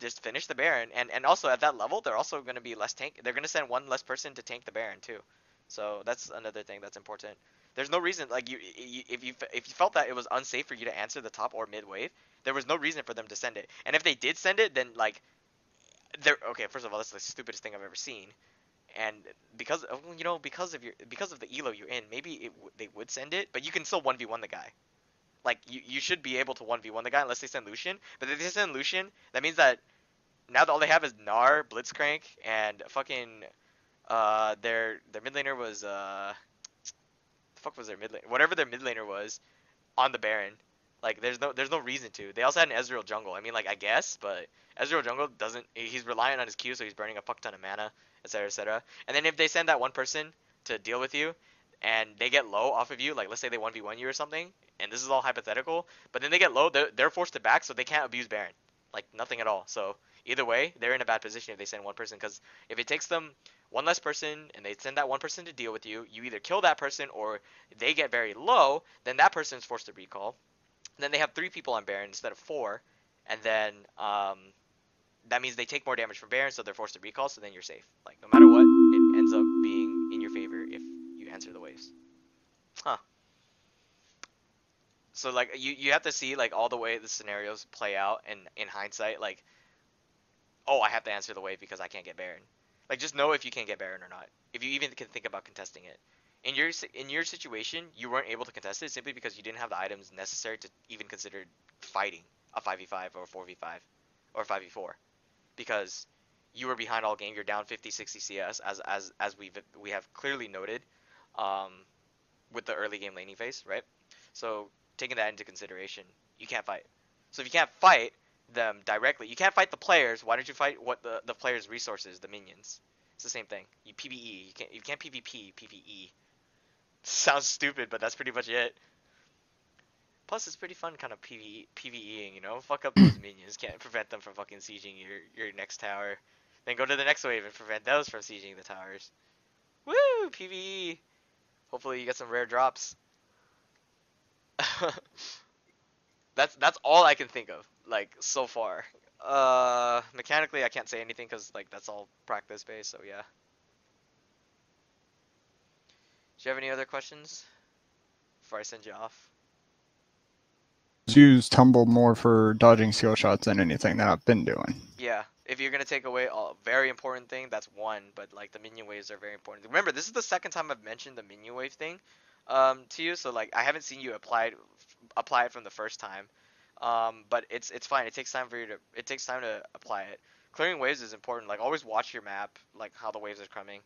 Just finish the Baron, and also at that level they're also going to be less tank. They're going to send 1 less person to tank the Baron too. So that's another thing that's important. There's no reason, like if you felt that it was unsafe for you to answer the top or mid wave, there was no reason for them to send it. And if they did send it, then like they're okay. First of all, that's the stupidest thing I've ever seen. And because of, because of the elo you're in, maybe they would send it, but you can still 1v1 the guy. Like you should be able to 1v1 the guy unless they send Lucian. But if they send Lucian, that means that now all they have is Gnar, Blitzcrank, and fucking their mid laner was the fuck was their mid laner? Whatever their mid laner was on the Baron. Like there's no reason to. They also had an Ezreal jungle. I mean, like, I guess, but Ezreal jungle doesn't. He's reliant on his Q, so he's burning a fuck ton of mana, etc., etc. And then if they send that one person to deal with you, and they get low off of you, like let's say they 1v1 you or something, and this is all hypothetical, but then they get low, they're forced to back, so they can't abuse Baron, like nothing at all. So either way, they're in a bad position if they send one person, because if it takes them 1 less person and they send that 1 person to deal with you, you either kill that person or they get very low, then that person's forced to recall. Then they have 3 people on Baron instead of 4, and then that means they take more damage from Baron, so they're forced to recall. So then you're safe. Like no matter what, it ends up being in your favor if you answer the waves. Huh. So like you have to see like all the way the scenarios play out, and in hindsight, like, oh, I have to answer the wave because I can't get Baron. Like just know if you can't get Baron or not. If you even can think about contesting it. In your situation, you weren't able to contest it simply because you didn't have the items necessary to even consider fighting a 5v5 or a 4v5 or 5v4, because you were behind all game. You're down 50, 60 CS as we have clearly noted, with the early game laning phase, right? So taking that into consideration, you can't fight. So if you can't fight, them directly. You can't fight the players. Why don't you fight what the players' resources, the minions? It's the same thing. You PvE. You can't PvP, PvE. Sounds stupid, but that's pretty much it. Plus, it's pretty fun kind of PvEing, you know? Fuck up those minions. Can't prevent them from fucking sieging your next tower. Then go to the next wave and prevent those from sieging the towers. Woo! PvE! Hopefully you get some rare drops. That's all I can think of, like, so far. Mechanically I can't say anything because, like, that's all practice based, so yeah. Do you have any other questions before I send you off? Use tumble more for dodging skill shots than anything that I've been doing. Yeah, if you're gonna take away a very important thing, that's one, but like the minion waves are very important. Remember, this is the second time I've mentioned the minion wave thing to you, so like I haven't seen you apply it from the first time. But it's fine. It takes time to apply it. Clearing waves is important. Like always watch your map, like how the waves are coming.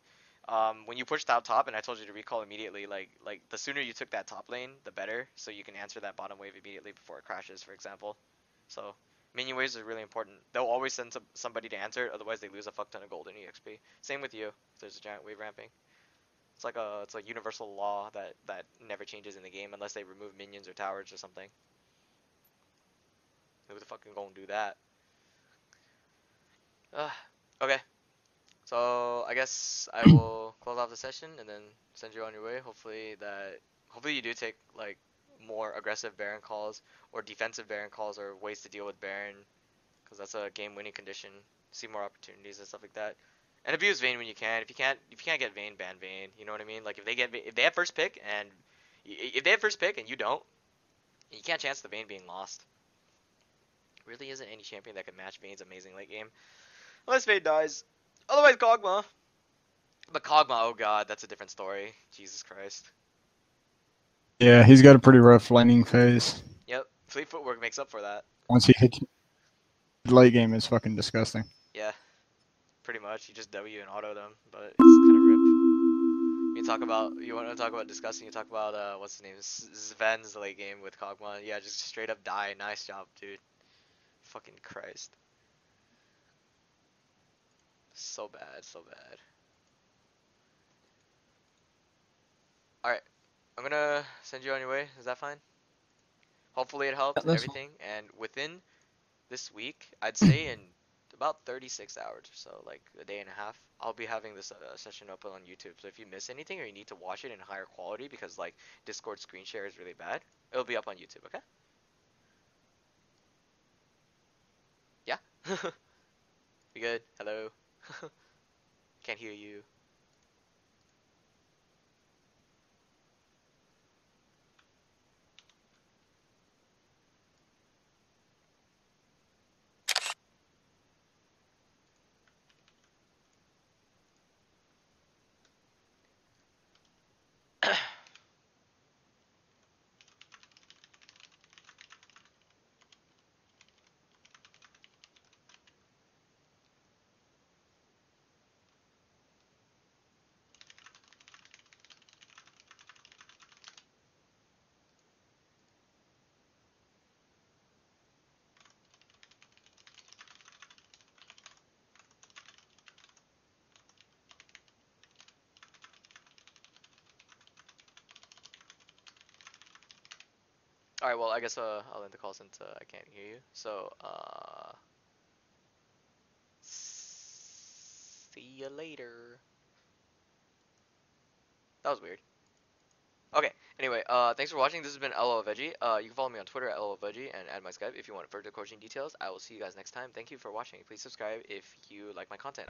When you pushed out top, and I told you to recall immediately, like the sooner you took that top lane, the better, so you can answer that bottom wave immediately before it crashes, for example. So minion waves are really important. They'll always send somebody to answer it, otherwise they lose a fuck ton of gold and EXP. Same with you, if there's a giant wave ramping. It's like a universal law that never changes in the game unless they remove minions or towers or something. Who the fuck can go and do that? Okay. So I guess I will close off the session and then send you on your way. Hopefully you do take like more aggressive Baron calls or defensive Baron calls or ways to deal with Baron, because that's a game-winning condition. See more opportunities and stuff like that. And abuse Vayne when you can. If you can't get Vayne, ban Vayne. You know what I mean? Like if they have first pick and you don't, you can't chance the Vayne being lost. Really isn't any champion that can match Vayne's amazing late game, unless Vayne dies. Otherwise, Kog'Maw. But Kog'Maw, oh god, that's a different story. Jesus Christ. Yeah, he's got a pretty rough laning phase. Yep, fleet footwork makes up for that. Once he hits late game, is fucking disgusting. Yeah, pretty much. You just W and auto them, but it's kind of rip. You want to talk about disgusting? You talk about what's his name? Sven's late game with Kog'Maw. Yeah, just straight up die. Nice job, dude. Fucking Christ. So bad, so bad. Alright, I'm gonna send you on your way. Is that fine? Hopefully it helped and everything. And within this week, I'd say in about 36 hours or so, like a day and a half, I'll be having this session open on YouTube. So if you miss anything or you need to watch it in higher quality because like Discord screen share is really bad, it'll be up on YouTube, okay? Yeah? You good? Hello? Can't hear you. Alright, well, I guess I'll end the call since I can't hear you. So, see you later. That was weird. Okay, anyway, thanks for watching. This has been LOL Veggie. You can follow me on Twitter at LOL Veggie and add my Skype if you want further coaching details. I will see you guys next time. Thank you for watching. Please subscribe if you like my content.